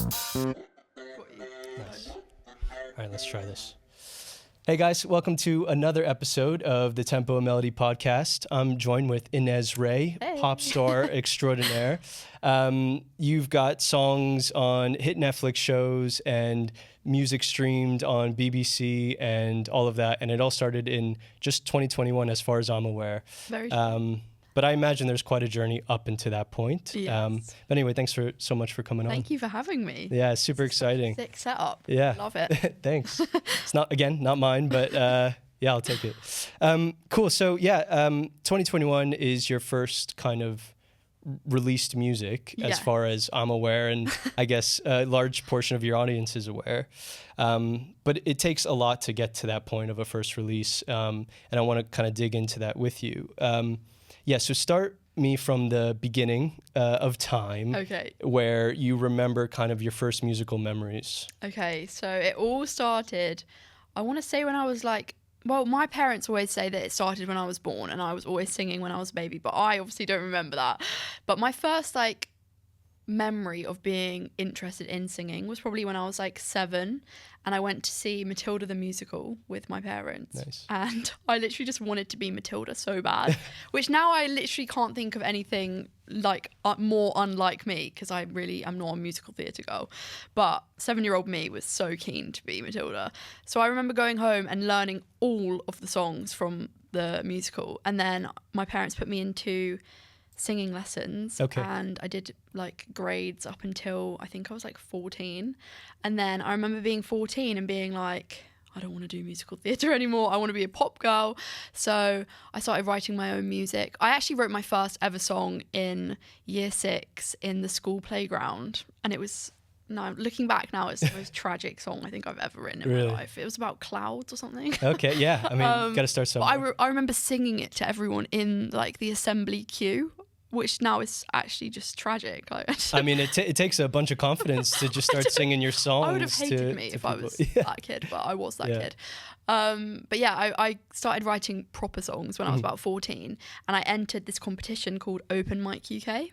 Nice. All right, let's try this. Hey guys, welcome to another episode of the Tempo and Melody podcast. I'm joined with Ines Ray, pop star extraordinaire. You've got songs on hit Netflix shows and music streamed on BBC and all of that. And it all started in just 2021 as far as I'm aware. Very true. But I imagine there's quite a journey up into that point. Yes. But anyway, thanks so much for coming on. Thank you for having me. Yeah, it's super exciting. Sick setup. Yeah. Love it. Thanks. It's not mine, but yeah, I'll take it. Cool. So yeah, 2021 is your first kind of released music as far as I'm aware, and I guess a large portion of your audience is aware. But it takes a lot to get to that point of a first release, and I want to kind of dig into that with you. So start me from the beginning of time, where you remember kind of your first musical memories. Okay, so it all started, I want to say when I was my parents always say that it started when I was born and I was always singing when I was a baby, but I obviously don't remember that. But my first memory of being interested in singing was probably when I was 7 and I went to see Matilda the musical with my parents. Nice. And I literally just wanted to be Matilda so bad, which now I literally can't think of anything more unlike me, because I really am not a musical theatre girl. But 7-year-old me was so keen to be Matilda. So I remember going home and learning all of the songs from the musical, and then my parents put me into singing lessons, and I did grades up until I think I was 14, and then I remember being 14 and being like, I don't want to do musical theatre anymore, I want to be a pop girl. So I started writing my own music. I actually wrote my first ever song in year 6 in the school playground, and it was, looking back now, it's the most tragic song I think I've ever written in my life. It was about clouds or something. Okay, yeah, I mean, gotta start somewhere. I remember singing it to everyone in the assembly queue, which now is actually just tragic. I mean, it takes a bunch of confidence to just start singing your songs. I would have hated me if I was that kid, but I was that kid. But yeah, I started writing proper songs when I was about 14, and I entered this competition called Open Mic UK.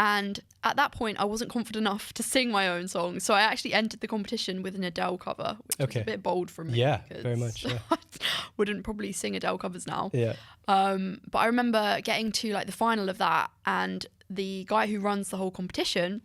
And at that point, I wasn't confident enough to sing my own songs. So I actually entered the competition with an Adele cover, which was a bit bold from me. Yeah, very much. Yeah. I wouldn't probably sing Adele covers now. Yeah. But I remember getting to the final of that, and the guy who runs the whole competition,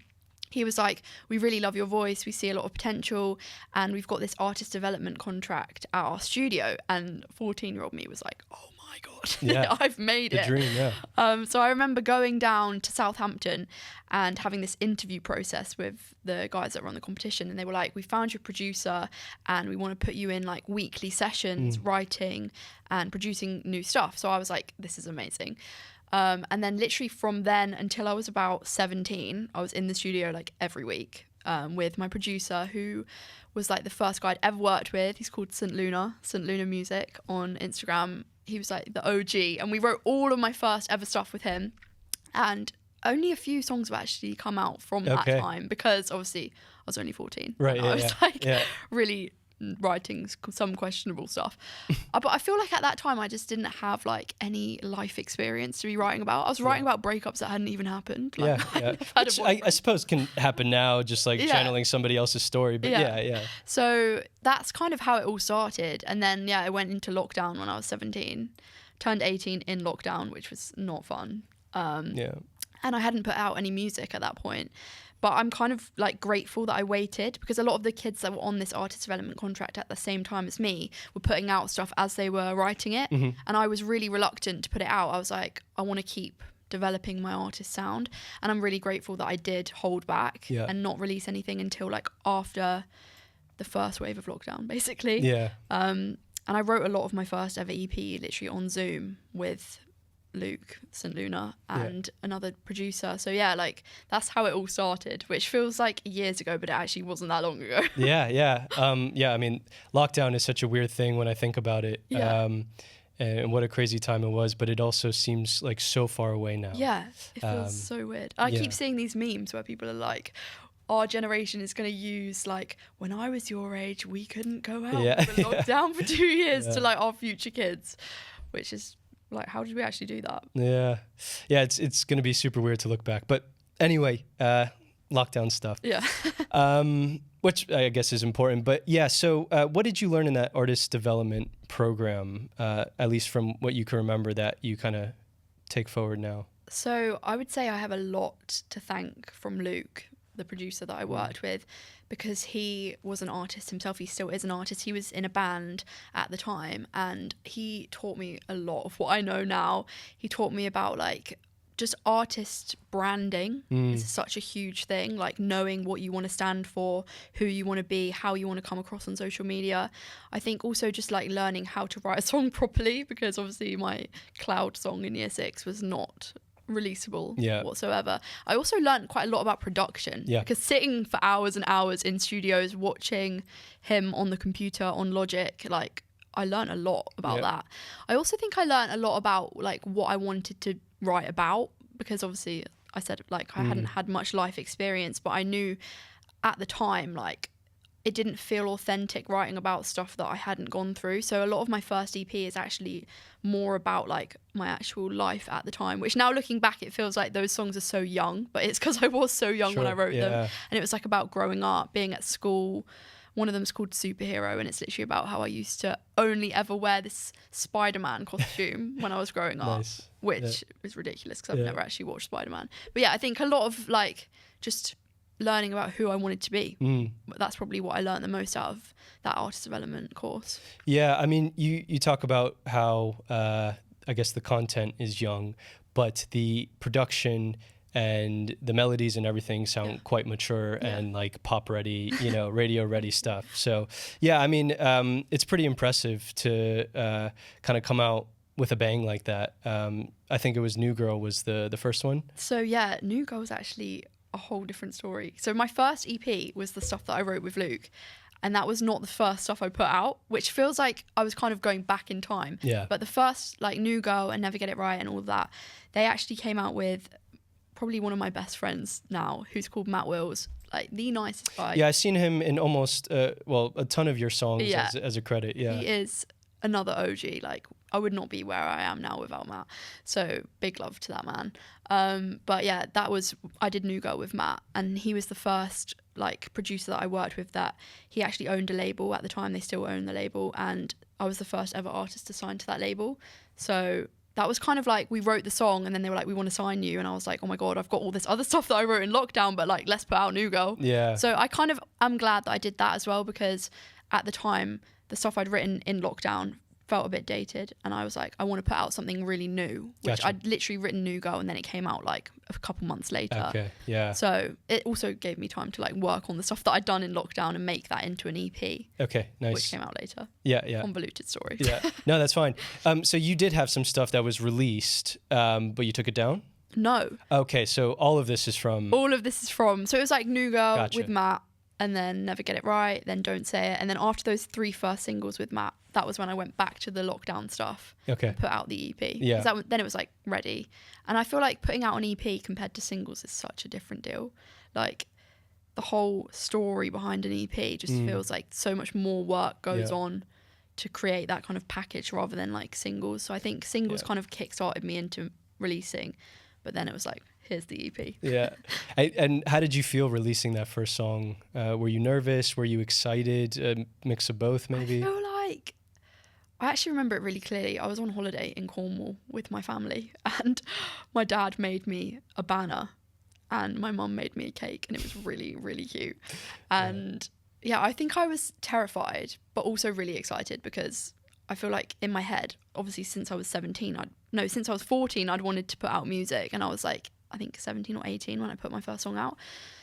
he was like, we really love your voice, we see a lot of potential, and we've got this artist development contract at our studio. And 14-year-old me was like, oh my God, yeah. I've made it. The dream, yeah. So I remember going down to Southampton and having this interview process with the guys that run the competition, and they were like, we found your producer and we want to put you in weekly sessions writing and producing new stuff. So I was like, this is amazing. And then literally from then until I was about 17, I was in the studio every week with my producer, who was the first guy I'd ever worked with. He's called St. Luna Music on Instagram. He was the OG, and we wrote all of my first ever stuff with him. And only a few songs have actually come out from that time, because obviously I was only 14. Right. I was really writing some questionable stuff. But I feel at that time I just didn't have any life experience to be writing about. I was writing about breakups that hadn't even happened. Which I suppose can happen now, just channeling somebody else's story. But yeah. So that's kind of how it all started. And then I went into lockdown when I was 17, turned 18 in lockdown, which was not fun. And I hadn't put out any music at that point. But I'm kind of grateful that I waited, because a lot of the kids that were on this artist development contract at the same time as me were putting out stuff as they were writing it. And I was really reluctant to put it out. I was like, I want to keep developing my artist sound. And I'm really grateful that I did hold back and not release anything until after the first wave of lockdown, basically. Yeah. And I wrote a lot of my first ever EP literally on Zoom with Luke, St. Luna, and another producer. So that's how it all started, which feels years ago, but it actually wasn't that long ago. Yeah. I mean, lockdown is such a weird thing when I think about it. And what a crazy time it was, but it also seems so far away now. Yeah, it feels so weird. I keep seeing these memes where people are like, our generation is going to use when I was your age, we couldn't go out. We were locked down for 2 years to our future kids, which is how did we actually do that? Yeah, it's going to be super weird to look back. But anyway, lockdown stuff. Yeah. Which I guess is important. But yeah, so what did you learn in that artist development program, at least from what you can remember, that you kind of take forward now? So I would say I have a lot to thank from Luke, the producer that I worked with, because he was an artist himself. He still is an artist. He was in a band at the time, and he taught me a lot of what I know now. He taught me about like just artist branding is such a huge thing, like knowing what you want to stand for, who you want to be, how you want to come across on social media. I think also just like learning how to write a song properly, because obviously my Cloud song in year 6 was not releasable whatsoever. I also learned quite a lot about production, because sitting for hours and hours in studios watching him on the computer on Logic, like I learned a lot about that. I also think I learned a lot about like what I wanted to write about, because obviously I said like I hadn't had much life experience, but I knew at the time like it didn't feel authentic writing about stuff that I hadn't gone through. So a lot of my first EP is actually more about like my actual life at the time, which now looking back it feels like those songs are so young, but it's because I was so young when I wrote them. And it was like about growing up, being at school. One of them is called Superhero, and it's literally about how I used to only ever wear this Spider-Man costume when I was growing up, which is ridiculous because I've never actually watched Spider-Man. But yeah, I think a lot of like just learning about who I wanted to be. That's probably what I learned the most out of that artist development course. Yeah, I mean, you talk about how I guess the content is young, but the production and the melodies and everything sound quite mature and like pop ready, you know, radio ready stuff. So yeah, I mean, it's pretty impressive to kind of come out with a bang like that. I think it was New Girl was the first one. So yeah, New Girl was actually a whole different story. So my first EP was the stuff that I wrote with Luke, and that was not the first stuff I put out, which feels like I was kind of going back in time. Yeah. But the first, like New Girl and Never Get It Right and all of that, they actually came out with probably one of my best friends now, who's called Matt Wills, like the nicest guy. Yeah, I've seen him in almost, a ton of your songs as a credit. Yeah. He is another OG. Like, I would not be where I am now without Matt. So big love to that man. But yeah, I did New Girl with Matt, and he was the first like producer that I worked with that he actually owned a label at the time. They still own the label, and I was the first ever artist to sign to that label. So that was kind of like, we wrote the song and then they were like, we want to sign you. And I was like, oh my God, I've got all this other stuff that I wrote in lockdown, but like, let's put out New Girl. Yeah. So I kind of am glad that I did that as well, because at the time, the stuff I'd written in lockdown felt a bit dated, and I was like, I want to put out something really new, which I'd literally written New Girl, and then it came out like a couple months later. Okay, yeah. So it also gave me time to like work on the stuff that I'd done in lockdown and make that into an EP. Okay, nice. Which came out later. Yeah. Convoluted story. Yeah, no, that's fine. So you did have some stuff that was released, but you took it down? No. Okay, so all of this is from... So it was like New Girl with Matt, and then Never Get It Right, then Don't Say It, and then after those 3 first singles with Matt, that was when I went back to the lockdown stuff. Okay. And put out the EP. Yeah. Then it was like ready. And I feel like putting out an EP compared to singles is such a different deal. Like the whole story behind an EP just feels like so much more work goes on to create that kind of package rather than like singles. So I think singles kind of kickstarted me into releasing, but then it was like, here's the EP. Yeah. And how did you feel releasing that first song? Were you nervous? Were you excited? A mix of both, maybe? I feel like I actually remember it really clearly. I was on holiday in Cornwall with my family, and my dad made me a banner and my mum made me a cake, and it was really, really cute. And yeah, I think I was terrified, but also really excited, because I feel like in my head, obviously since I was 14, I'd wanted to put out music, and I was like, I think 17 or 18 when I put my first song out.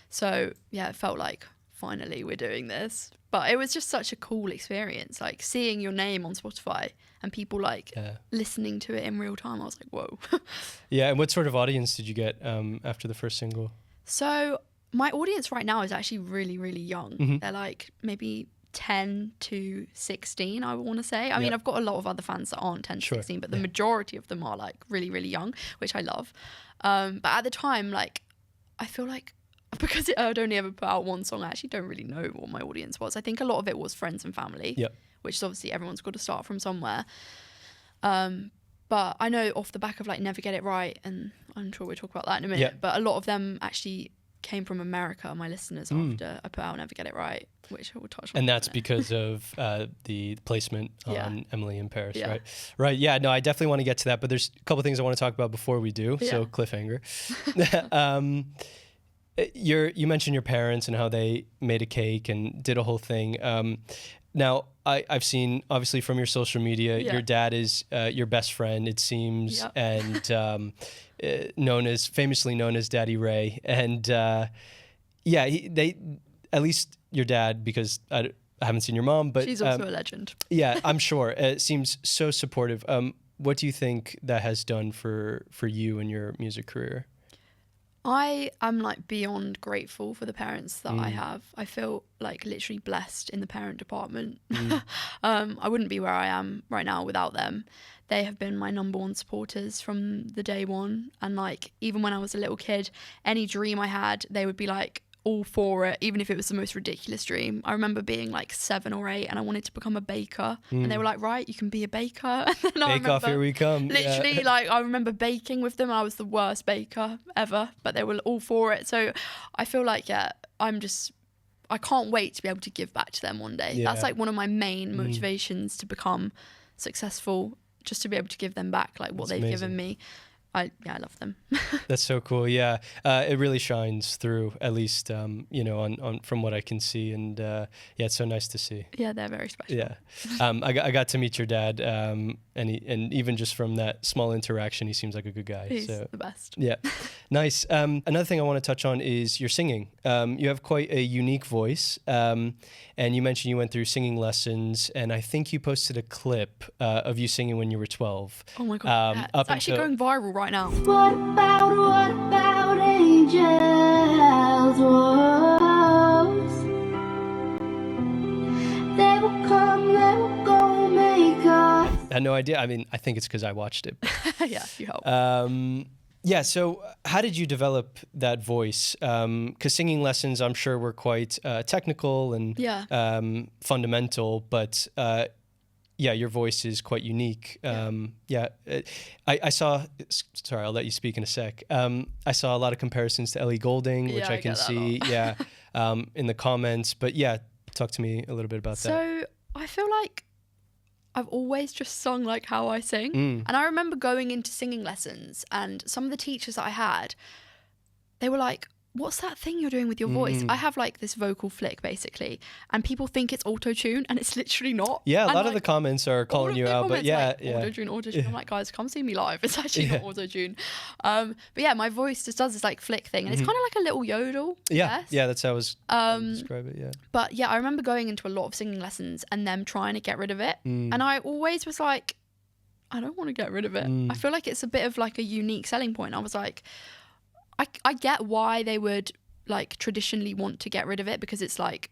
So yeah, it felt like finally we're doing this. But it was just such a cool experience, like seeing your name on Spotify and people like listening to it in real time. I was like, whoa. Yeah, and what sort of audience did you get after the first single? So my audience right now is actually really, really young. Mm-hmm. They're like maybe 10 to 16, I want to say. I mean, I've got a lot of other fans that aren't 10 to 16, but the majority of them are like really, really young, which I love. But at the time, like, I feel like because I'd only ever put out one song, I actually don't really know what my audience was. I think a lot of it was friends and family, which is obviously everyone's got to start from somewhere. But I know off the back of like Never Get It Right, and I'm sure we'll talk about that in a minute, but a lot of them actually came from America, my listeners, after I put out Never Get It Right, which we'll touch on. And that's because of the placement on Emily in Paris, Yeah. right? Right. Yeah. No, I definitely want to get to that, but there's a couple things I want to talk about before we do. Yeah. So cliffhanger. You mentioned your parents and how they made a cake and did a whole thing. Now, I've seen, obviously, from your social media, your dad is your best friend, it seems, and famously known as Daddy Ray. And they, at least your dad, because I haven't seen your mom, but she's also a legend. Yeah, I'm sure. It seems so supportive. What do you think that has done for you and your music career? I am like beyond grateful for the parents that I have. I feel like literally blessed in the parent department. I wouldn't be where I am right now without them. They have been my number one supporters from the day one. And like, even when I was a little kid, any dream I had, they would be like all for it, even if it was the most ridiculous dream. I remember being like 7 or 8 and I wanted to become a baker. And they were like, right, you can be a baker. And then Bake Off, here we come. Literally, like, I remember baking with them and I was the worst baker ever, but they were all for it. So I feel like, I can't wait to be able to give back to them one day. Yeah. That's like one of my main motivations to become successful, just to be able to give them back like what they've given me. I love them. That's so cool. Yeah, it really shines through, at least on from what I can see, and it's so nice to see. Yeah, they're very special. Yeah, I got to meet your dad, and even just from that small interaction, he seems like a good guy. He's the best. Yeah, nice. Another thing I want to touch on is your singing. You have quite a unique voice, and you mentioned you went through singing lessons, and I think you posted a clip of you singing when you were 12. Oh my god, it's actually going viral right now. What about angels? Wolves? They will come, they will go, make us. I had no idea. I mean, I think it's because I watched it. Yeah, you help. So how did you develop that voice? Because singing lessons, I'm sure, were quite technical and fundamental, but your voice is quite unique. I saw, sorry, I'll let you speak in a sec. I saw a lot of comparisons to Ellie Goulding, which I can see in the comments. But talk to me a little bit about that. So I feel like I've always just sung like how I sing. And I remember going into singing lessons and some of the teachers that I had, they were like, what's that thing you're doing with your voice? I have like this vocal flick basically, and people think it's auto-tune and it's literally not. Yeah, a and lot of the comments are calling you out, but auto-tune. I'm like, guys, come see me live. It's actually not auto-tune. But my voice just does this like flick thing, and it's kind of like a little yodel. Yeah, that's how I was describe it. Yeah. But I remember going into a lot of singing lessons and them trying to get rid of it, and I always was like, I don't want to get rid of it. I feel like it's a bit of like a unique selling point. I was like, I get why they would like traditionally want to get rid of it, because it's like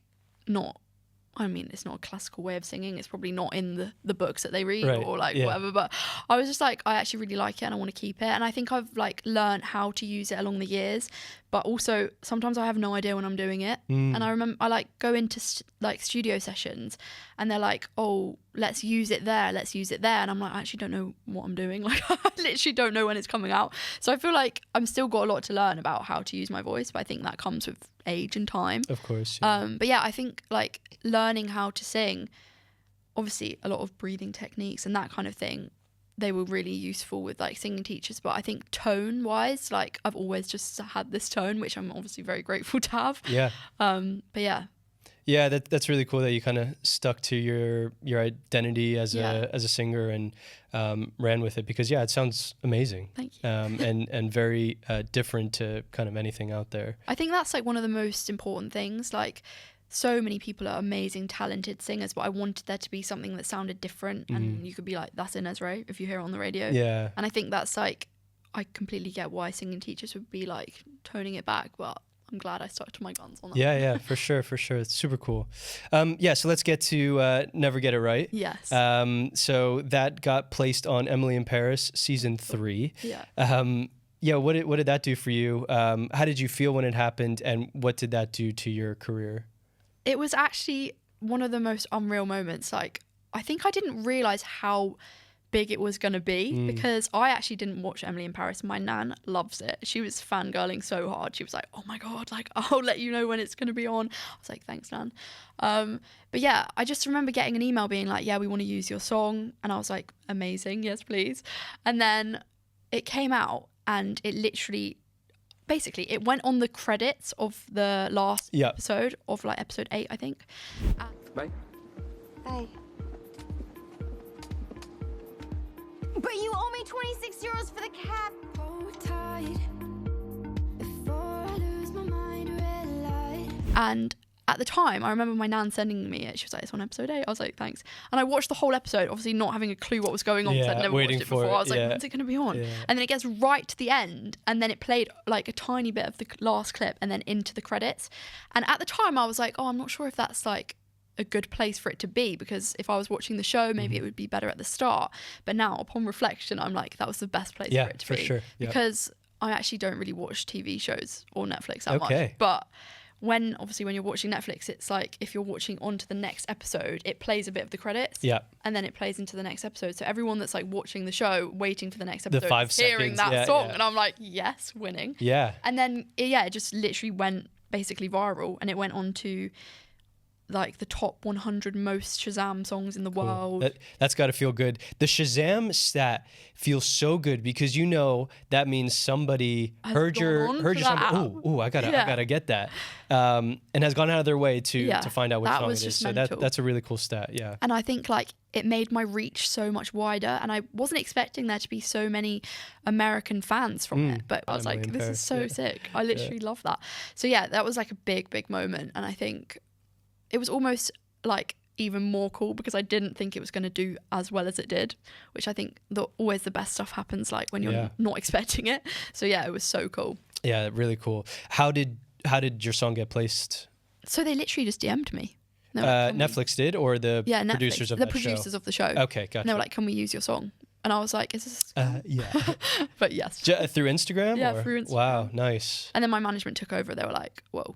it's not a classical way of singing. It's probably not in the books that they read or like whatever. But I was just like, I actually really like it and I want to keep it. And I think I've like learned how to use it along the years. But also sometimes I have no idea when I'm doing it. And I remember I like go into like studio sessions and they're like, oh, let's use it there. And I'm like, I actually don't know what I'm doing. Like I literally don't know when it's coming out. So I feel like I'm still got a lot to learn about how to use my voice. But I think that comes with age and time. Of course. Yeah. But I think like learning how to sing, obviously a lot of breathing techniques and that kind of thing, they were really useful with like singing teachers. But I think tone wise, like I've always just had this tone, which I'm obviously very grateful to have. Yeah. But yeah. Yeah, that's really cool that you kind of stuck to your identity as a singer and ran with it, because it sounds amazing. Thank you. And very different to kind of anything out there. I think that's like one of the most important things. Like so many people are amazing, talented singers, but I wanted there to be something that sounded different, and you could be like, that's Ines, right? If you hear it on the radio. Yeah. And I think that's like, I completely get why singing teachers would be like toning it back, but I'm glad I stuck to my guns on that. Yeah, for sure. It's super cool. So let's get to Never Get It Right. Yes. So that got placed on Emily in Paris season 3. Yeah. What did that do for you? How did you feel when it happened, and what did that do to your career? It was actually one of the most unreal moments. Like, I think I didn't realize how big it was going to be, because I actually didn't watch Emily in Paris. My nan loves it. She was fangirling so hard. She was like, oh my God, like, I'll let you know when it's going to be on. I was like, thanks, nan. But yeah, I just remember getting an email being like, yeah, we want to use your song. And I was like, amazing, yes, please. And then it came out, and it literally, basically, it went on the credits of the last episode of like episode 8, I think. Bye. Bye. But you owe me 26 euros for the cab. Hold tight before I lose my mind, red light. And at the time, I remember my nan sending me it. She was like, it's on episode 8. I was like, thanks. And I watched the whole episode, obviously not having a clue what was going on, because I'd never watched it before. I was like, when's it going to be on? And then it gets right to the end, and then it played like a tiny bit of the last clip and then into the credits. And at the time, I was like, oh, I'm not sure if that's like a good place for it to be, because if I was watching the show, maybe it would be better at the start. But now, upon reflection, I'm like, that was the best place for it to be. Sure. Because I actually don't really watch TV shows or Netflix that much. But when you're watching Netflix, it's like if you're watching on to the next episode, it plays a bit of the credits, and then it plays into the next episode. So everyone that's like watching the show, waiting for the next episode, the 5 hearing seconds. that song, and I'm like, yes, winning. And then it just literally went basically viral, and it went on to like the top 100 most Shazam songs in the world. That's got to feel good. The Shazam stat feels so good, because that means somebody heard your song. Ooh, I gotta get that. And has gone out of their way to find out which song it is. So that's a really cool stat. Yeah. And I think like it made my reach so much wider, and I wasn't expecting there to be so many American fans from it, but I was like, this is so sick. I literally love that. So yeah, that was like a big moment, and I think it was almost like even more cool because I didn't think it was going to do as well as it did, which I think always the best stuff happens like when you're not expecting it. So yeah, it was so cool. Yeah, really cool. How did your song get placed? So they literally just DM'd me. Netflix did, or the producers of the show? The producers of the show. Okay, gotcha. And they were like, can we use your song? And I was like, is this... yeah. But yes. Through Instagram? Yeah, through Instagram. Wow, nice. And then my management took over. They were like, whoa,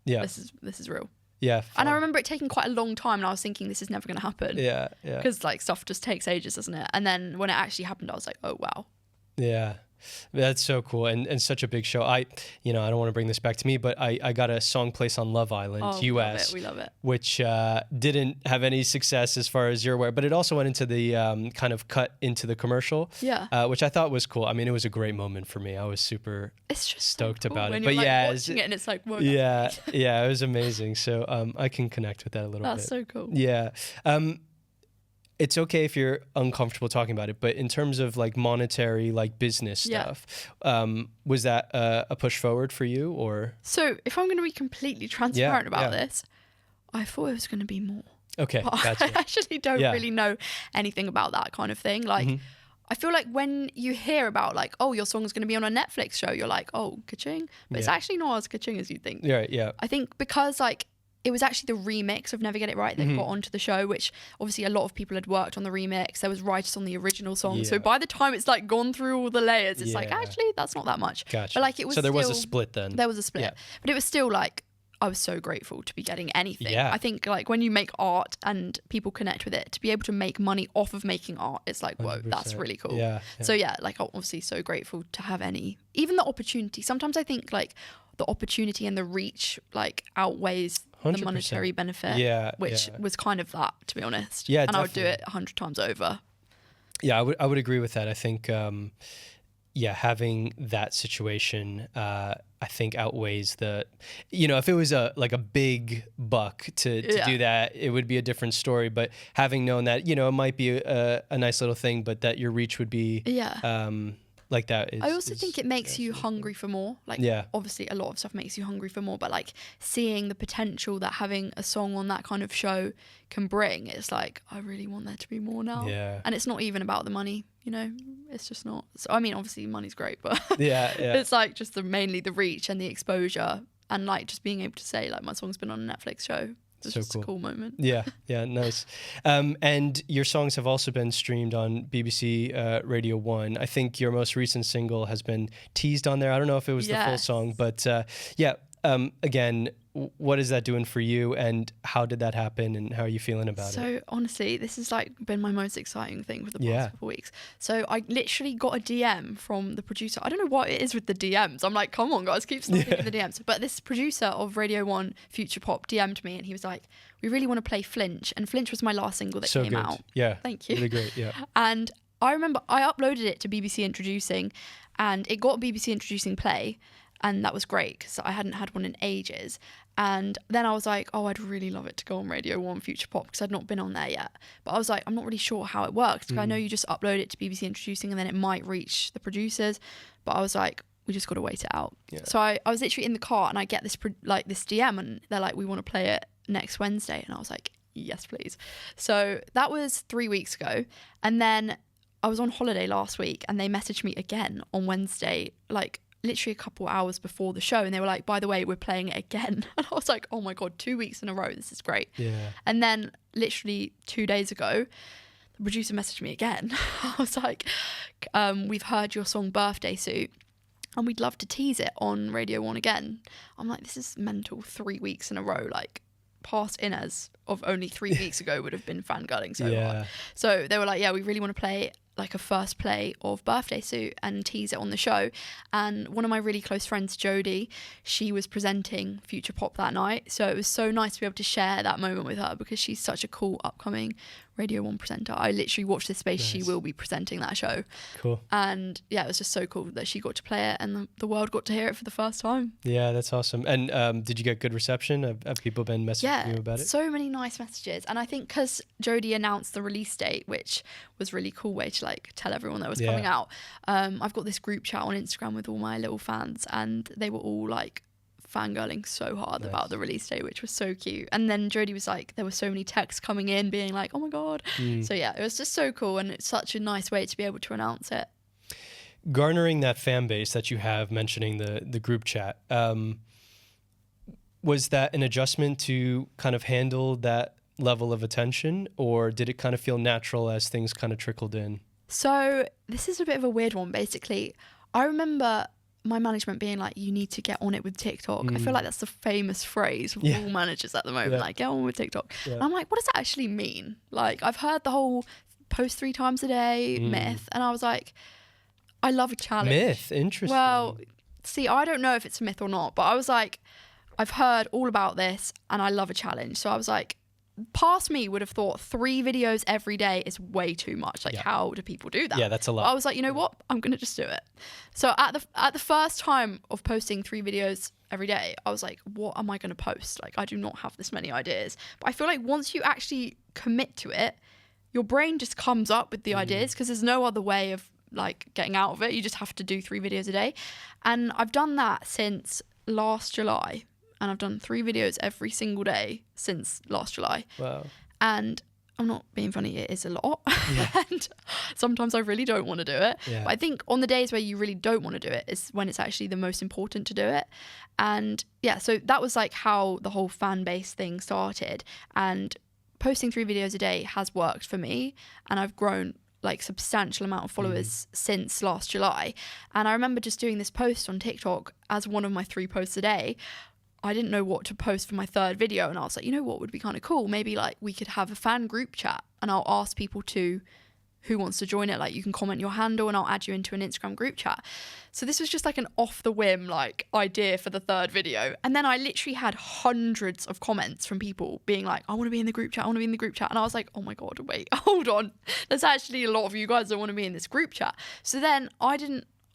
this is real. Yeah. Fun. And I remember it taking quite a long time, and I was thinking, this is never going to happen. Yeah. Because like stuff just takes ages, doesn't it? And then when it actually happened, I was like, oh, wow. Yeah. That's so cool, and such a big show. I don't want to bring this back to me, but I got a song placed on Love Island, US. We love it. Which didn't have any success as far as you're aware, but it also went into the kind of cut into the commercial, which I thought was cool. I mean, it was a great moment for me. I was super stoked so cool about when it. You're but like watching it and it's like, whoa. Yeah, it was amazing. So I can connect with that a little bit. That's so cool. Yeah. It's okay if you're uncomfortable talking about it, but in terms of like monetary, like business stuff, was that a push forward for you, or? So if I'm going to be completely transparent about this, I thought it was going to be more. Okay, but gotcha. I actually don't really know anything about that kind of thing. Like, I feel like when you hear about like, oh, your song's going to be on a Netflix show, you're like, oh, ka-ching. But it's actually not as ka-ching as you think. Yeah. I think because like, it was actually the remix of Never Get It Right that got onto the show, which obviously a lot of people had worked on the remix. There was writers on the original song. So by the time it's like gone through all the layers, it's like, actually, that's not that much. Gotcha. But like it was so there was a split then. There was a split. Yeah. But it was still like, I was so grateful to be getting anything. Yeah. I think like when you make art and people connect with it, to be able to make money off of making art, it's like, whoa, 100%. that's really cool. Yeah. So yeah, like I'm obviously so grateful to have even the opportunity. Sometimes I think like the opportunity and the reach like outweighs 100%. The monetary benefit, which was kind of that, to be honest. Yeah, and definitely. I would do it 100 times over. Yeah, I would agree with that. I think, having that situation, I think outweighs the, if it was a big buck to do that, it would be a different story. But having known that, it might be a nice little thing, but that your reach would be, like that is, I also think it makes you hungry for more. Like, obviously a lot of stuff makes you hungry for more, but like seeing the potential that having a song on that kind of show can bring, it's like, I really want there to be more now. Yeah. And it's not even about the money, it's just not. So, I mean, obviously money's great, but it's like just mainly the reach and the exposure, and like just being able to say like my song's been on a Netflix show. It's so just cool. A cool moment. Yeah, nice. And your songs have also been streamed on BBC Radio 1. I think your most recent single has been teased on there. I don't know if it was the full song, but again, what is that doing for you, and how did that happen, and how are you feeling about it? So honestly, this has like been my most exciting thing for the past couple of weeks. So I literally got a DM from the producer. I don't know what it is with the DMs. I'm like, come on guys, keep slipping in the DMs. But this producer of Radio 1 Future Pop DM'd me, and he was like, we really want to play Flinch. And Flinch was my last single that came out. Yeah. Thank you. Really great, yeah. And I remember I uploaded it to BBC Introducing, and it got BBC Introducing play, and that was great because I hadn't had one in ages. And then I was like, oh, I'd really love it to go on Radio 1 Future Pop because I'd not been on there yet. But I was like, I'm not really sure how it works because I know you just upload it to BBC Introducing and then it might reach the producers. But I was like, we just got to wait it out. Yeah. So I was literally in the car and I get this this DM and they're like, we want to play it next Wednesday. And I was like, yes, please. So that was 3 weeks ago. And then I was on holiday last week and they messaged me again on Wednesday, like literally a couple hours before the show, and they were like, by the way, we're playing it again. And I was like, oh my god, 2 weeks in a row, this is great. Yeah. And then literally 2 days ago the producer messaged me again. I was like, we've heard your song Birthday Suit and we'd love to tease it on Radio 1 again. I'm like, this is mental. 3 weeks in a row, like past Ines of only 3 weeks ago would have been fangirling so hard. So they were like, yeah, we really want to play like a first play of Birthday Suit and tease it on the show. And one of my really close friends, Jodie, she was presenting Future Pop that night, so it was so nice to be able to share that moment with her because she's such a cool upcoming Radio 1 presenter. I literally watched this space. Nice. She will be presenting that show. Cool. And yeah, it was just so cool that she got to play it and the world got to hear it for the first time. Yeah, that's awesome. And did you get good reception? Have people been messaging you about it? So many nice messages. And I think because Jodie announced the release date, which was really cool way to like tell everyone that was coming out. I've got this group chat on Instagram with all my little fans and they were all like fangirling so hard about the release date, which was so cute. And then Jodie was like, there were so many texts coming in being like, oh my god. So yeah, it was just so cool and it's such a nice way to be able to announce it. Garnering that fan base that you have, mentioning the group chat, was that an adjustment to kind of handle that level of attention, or did it kind of feel natural as things kind of trickled in? So this is a bit of a weird one. Basically, I remember my management being like, you need to get on it with TikTok. I feel like that's the famous phrase for all managers at the moment, like get on with TikTok. And I'm like, what does that actually mean? Like, I've heard the whole post 3 times a day myth, and I was like, I love a challenge. Myth, interesting. Well, see, I don't know if it's a myth or not, but I was like, I've heard all about this and I love a challenge. So I was like, past me would have thought 3 videos every day is way too much. Like, how do people do that? Yeah, that's a lot. But I was like, you know what? I'm going to just do it. So at the first time of posting 3 videos every day, I was like, what am I going to post? Like, I do not have this many ideas. But I feel like once you actually commit to it, your brain just comes up with the ideas because there's no other way of like getting out of it. You just have to do 3 videos a day. And I've done that since last July. And I've done 3 videos every single day since last July. Wow. And I'm not being funny, it is a lot. And sometimes I really don't want to do it. But I think on the days where you really don't want to do it is when it's actually the most important to do it. And yeah, so that was like how the whole fan base thing started. And posting 3 videos a day has worked for me. And I've grown like substantial amount of followers since last July. And I remember just doing this post on TikTok as one of my 3 posts a day. I didn't know what to post for my 3rd video, and I was like, you know what would be kind of cool? Maybe like we could have a fan group chat and I'll ask people who wants to join it. Like, you can comment your handle and I'll add you into an Instagram group chat. So this was just like an off the whim like idea for the 3rd video. And then I literally had hundreds of comments from people being like, I want to be in the group chat, I want to be in the group chat. And I was like, oh my God, wait, hold on. There's actually a lot of you guys that want to be in this group chat. So then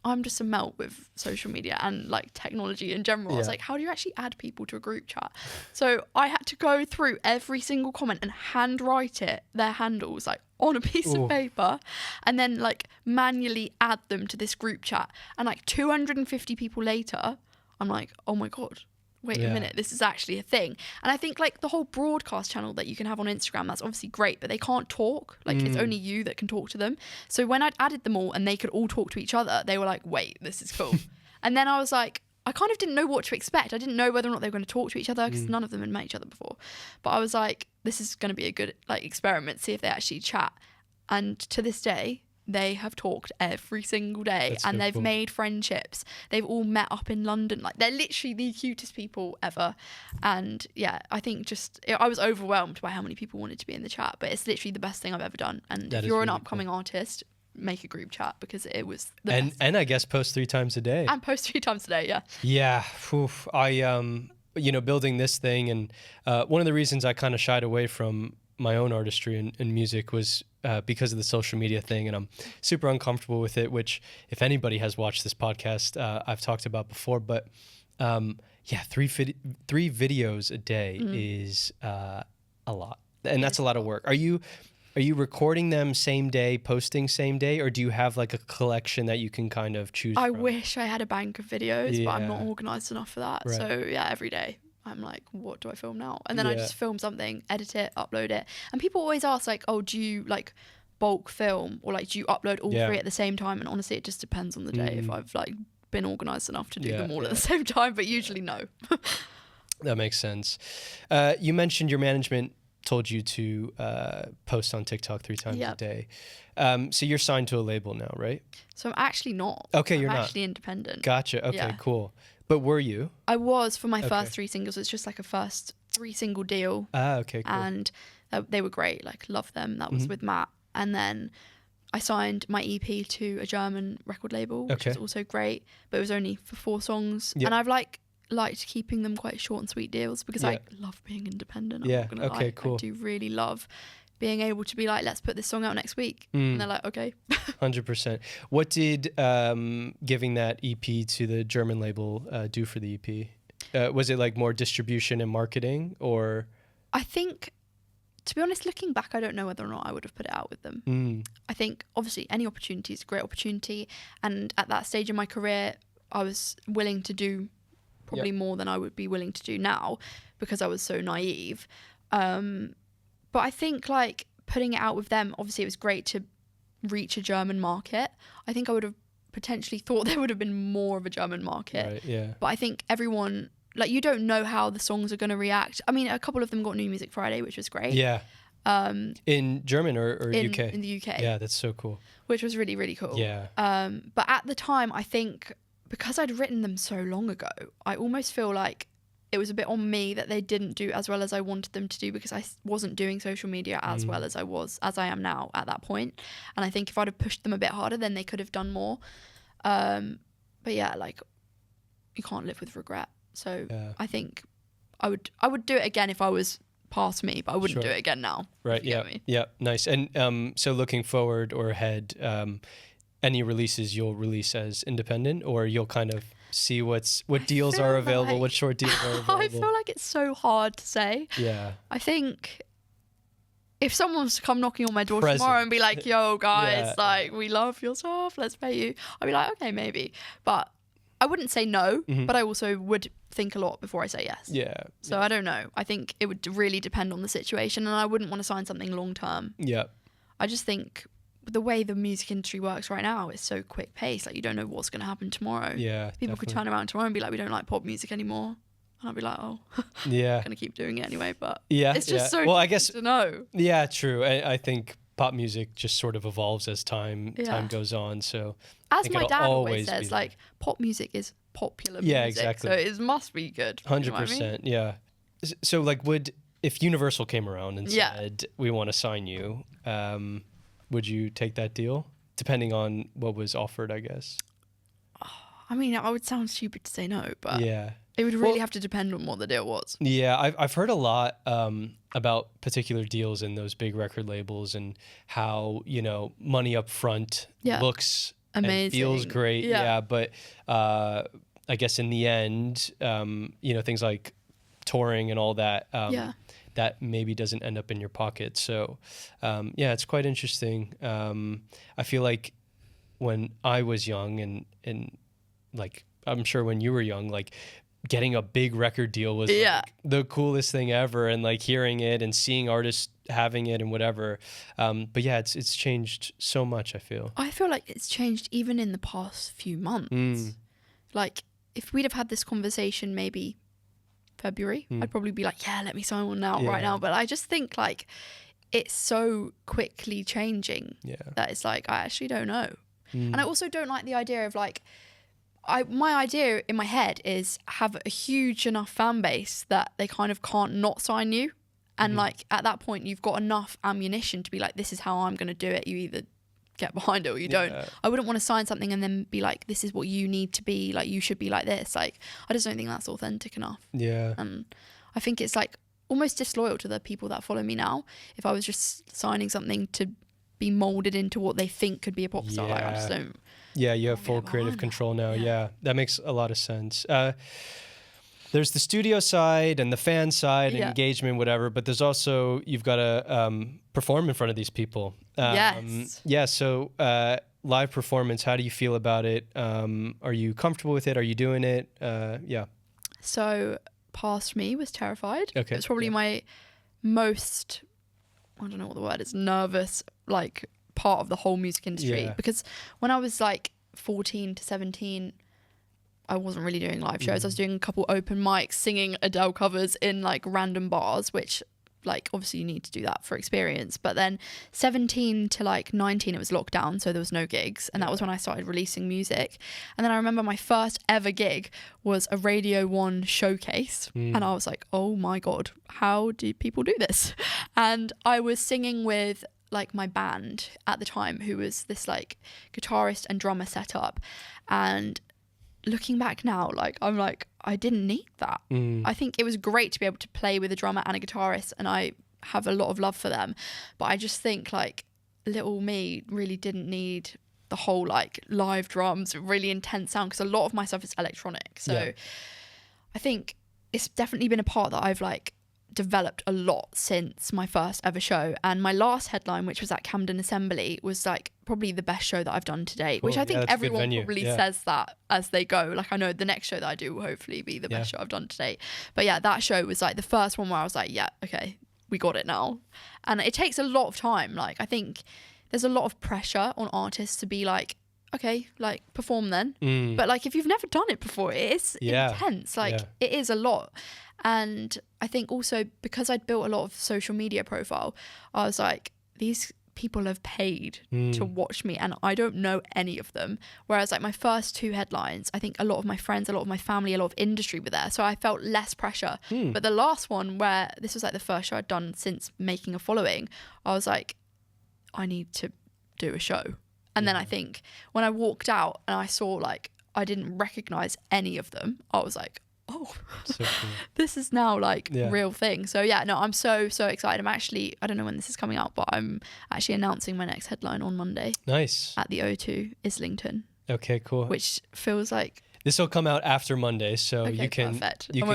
I'm just a melt with social media and like technology in general. I was like, how do you actually add people to a group chat? So I had to go through every single comment and handwrite their handles like on a piece of paper and then like manually add them to this group chat. And like 250 people later, I'm like, oh my God, wait a minute, this is actually a thing. And I think like the whole broadcast channel that you can have on Instagram, that's obviously great, but they can't talk. Like it's only you that can talk to them. So when I'd added them all and they could all talk to each other, they were like, wait, this is cool. And then I was like, I kind of didn't know what to expect. I didn't know whether or not they were going to talk to each other because none of them had met each other before. But I was like, this is going to be a good like experiment, see if they actually chat. And to this day, they have talked every single day. That's and so they've cool. made friendships. They've all met up in London. Like, they're literally the cutest people ever. And yeah, I think I was overwhelmed by how many people wanted to be in the chat, but it's literally the best thing I've ever done. And That if is you're an really upcoming artist, make a group chat, because it was the And best. and I guess post 3 times a day. And post 3 times a day, yeah. Yeah, oof. I building this thing, and one of the reasons I kind of shied away from my own artistry and music was because of the social media thing, and I'm super uncomfortable with it, which if anybody has watched this podcast, I've talked about before, but yeah, three videos a day is a lot, and that's a lot of work. Are you recording them same day, posting same day, or do you have like a collection that you can kind of choose I from? wish I had a bank of videos, but I'm not Yeah. organised enough for that. Right. So yeah, every day I'm like, what do I film now? And then I Yeah. just film something, edit it, upload it. And people always ask like, oh, do you like bulk film, or like do you upload all Yeah. 3 at the same time? And honestly, it just depends on the day if I've like been organised enough to do Yeah, them all yeah. at the same time, but usually no. That makes sense. You mentioned your management told you to post on TikTok 3 times a Yep. day. So you're signed to a label now, right? So I'm actually not. Okay, I'm you're not. actually independent. Gotcha. Okay, Yeah. cool. But were you? I was for my Okay. first 3 singles. It's just like a first 3 single deal. Ah, okay, cool. And they were great. Like, loved them. That Mm-hmm. was with Matt. And then I signed my EP to a German record label, which Okay. was also great, but it was only for 4 songs. Yeah. And I've liked keeping them quite short and sweet deals, because Yeah. I love being independent. I'm Yeah, not gonna okay, lie. cool. I do really love being able to be like, let's put this song out next week. And they're like, okay. 100%. What did giving that EP to the German label do for the EP? Was it like more distribution and marketing, or? I think, to be honest, looking back, I don't know whether or not I would have put it out with them. I think obviously any opportunity is a great opportunity, and at that stage in my career I was willing to do probably more than I would be willing to do now, because I was so naive. But I think like putting it out with them, obviously it was great to reach a German market. I think I would have potentially thought there would have been more of a German market. Right, yeah. But I think everyone, like, you don't know how the songs are going to react. I mean, a couple of them got New Music Friday, which was great. Yeah. In German or in, UK? in the UK. Yeah, that's so cool. Which was really, really cool. Yeah. But at the time, I think because I'd written them so long ago, I almost feel like it was a bit on me that they didn't do as well as I wanted them to do, because I wasn't doing social media as well as I am now at that point. And I think if I'd have pushed them a bit harder, then they could have done more. But yeah, like, you can't live with regret. So Yeah. I think I would do it again if I was past me, but I wouldn't Sure. do it again now. Right. if you Yeah. get me. Yeah. Nice. And so looking forward or ahead, any releases you'll release as independent, or you'll kind of see what deals feel are available, like- what short deals are available. I feel like it's so hard to say. Yeah. I think if someone was to come knocking on my door Present. tomorrow and be like, yo, guys, Yeah. like, we love your stuff, let's pay you, I'd be like, okay, maybe. But I wouldn't say no, but I also would think a lot before I say yes. Yeah. So I don't know. I think it would really depend on the situation, and I wouldn't want to sign something long term. Yeah. I just think the way the music industry works right now is so quick paced. Like, you don't know what's going to happen tomorrow. Yeah. People could turn around tomorrow and be like, we don't like pop music anymore. And I'll be like, oh, Yeah. I'm going to keep doing it anyway. But Yeah. it's just yeah. so Well, I guess. to know. Yeah. True. I think pop music just sort of evolves as time Yeah. goes on. So. As think my it'll dad always always be says, there. like, pop music is popular Yeah, music. exactly. So it must be good. You know what I mean? 100%. Yeah. So like, if Universal came around and Yeah. said, we want to sign you, would you take that deal? Depending on what was offered, I guess. I mean, I would sound stupid to say no, but Yeah. it would really Well- have to depend on what the deal was. Yeah, I've heard a lot about particular deals in those big record labels, and how, money up front Yeah. looks and feels Amazing. great. Yeah. Yeah, but I guess in the end, things like touring and all that, Yeah. that maybe doesn't end up in your pocket. So yeah, it's quite interesting. I feel like when I was young, and like, I'm sure when you were young, like, getting a big record deal was Yeah. like the coolest thing ever, and like hearing it and seeing artists having it and whatever. But yeah, it's changed so much, I feel. I feel like it's changed even in the past few months. Like, if we'd have had this conversation maybe February, I'd probably be like, yeah, let me sign one now, right Yeah. now. But I just think, like, it's so quickly changing that it's like, I actually don't know. And I also don't like the idea of like, my idea in my head is have a huge enough fan base that they kind of can't not sign you. And like at that point, you've got enough ammunition to be like, this is how I'm going to do it. You either get behind it or you don't. I wouldn't want to sign something and then be like, this is what you need to be. Like, you should be like this. Like, I just don't think that's authentic enough. Yeah. And I think it's like almost disloyal to the people that follow me now. If I was just signing something to be molded into what they think could be a pop star, like, I just don't. Yeah, you have full creative control now. Yeah, that makes a lot of sense. There's the studio side and the fan side and engagement, whatever, but there's also, you've got to perform in front of these people. Yes. Yeah, so live performance, how do you feel about it? Are you comfortable with it? Are you doing it? Yeah. So past me was terrified. Okay. It's probably my most, I don't know what the word is, nervous, like, part of the whole music industry. Because when I was like 14 to 17, I wasn't really doing live shows. I was doing a couple open mics, singing Adele covers in like random bars, which like obviously you need to do that for experience. But then 17 to like 19, it was lockdown, so there was no gigs. And that was when I started releasing music. And then I remember my first ever gig was a Radio 1 showcase. And I was like, oh my God, how do people do this? And I was singing with like my band at the time, who was this like guitarist and drummer setup. And looking back now, like, I'm like, I didn't need that. I think it was great to be able to play with a drummer and a guitarist, and I have a lot of love for them. But I just think like little me really didn't need the whole like live drums, really intense sound, because a lot of my stuff is electronic. So I think it's definitely been a part that I've like developed a lot since my first ever show. And my last headline, which was at Camden Assembly, was like probably the best show that I've done to date. Which I think everyone probably says that as they go. Like, I know the next show that I do will hopefully be the best show I've done to date. But yeah, that show was like the first one where I was like, yeah, okay, we got it now. And it takes a lot of time. Like, I think there's a lot of pressure on artists to be like, okay, like, perform then. But like, if you've never done it before, it is intense. Like, it is a lot. And I think also because I'd built a lot of social media profile, I was like, these people have paid to watch me and I don't know any of them. Whereas like my first two headlines, I think a lot of my friends, a lot of my family, a lot of industry were there. So I felt less pressure. But the last one, where this was like the first show I'd done since making a following, I was like, I need to do a show. And then I think when I walked out and I saw like, I didn't recognize any of them, I was like, oh, so cool. This is now like real thing. So yeah, no, I'm so excited. I'm actually, I don't know when this is coming out, but I'm actually announcing my next headline on Monday. Nice. At the O2 Islington. Okay, cool. Which feels like... This will come out after Monday, so you can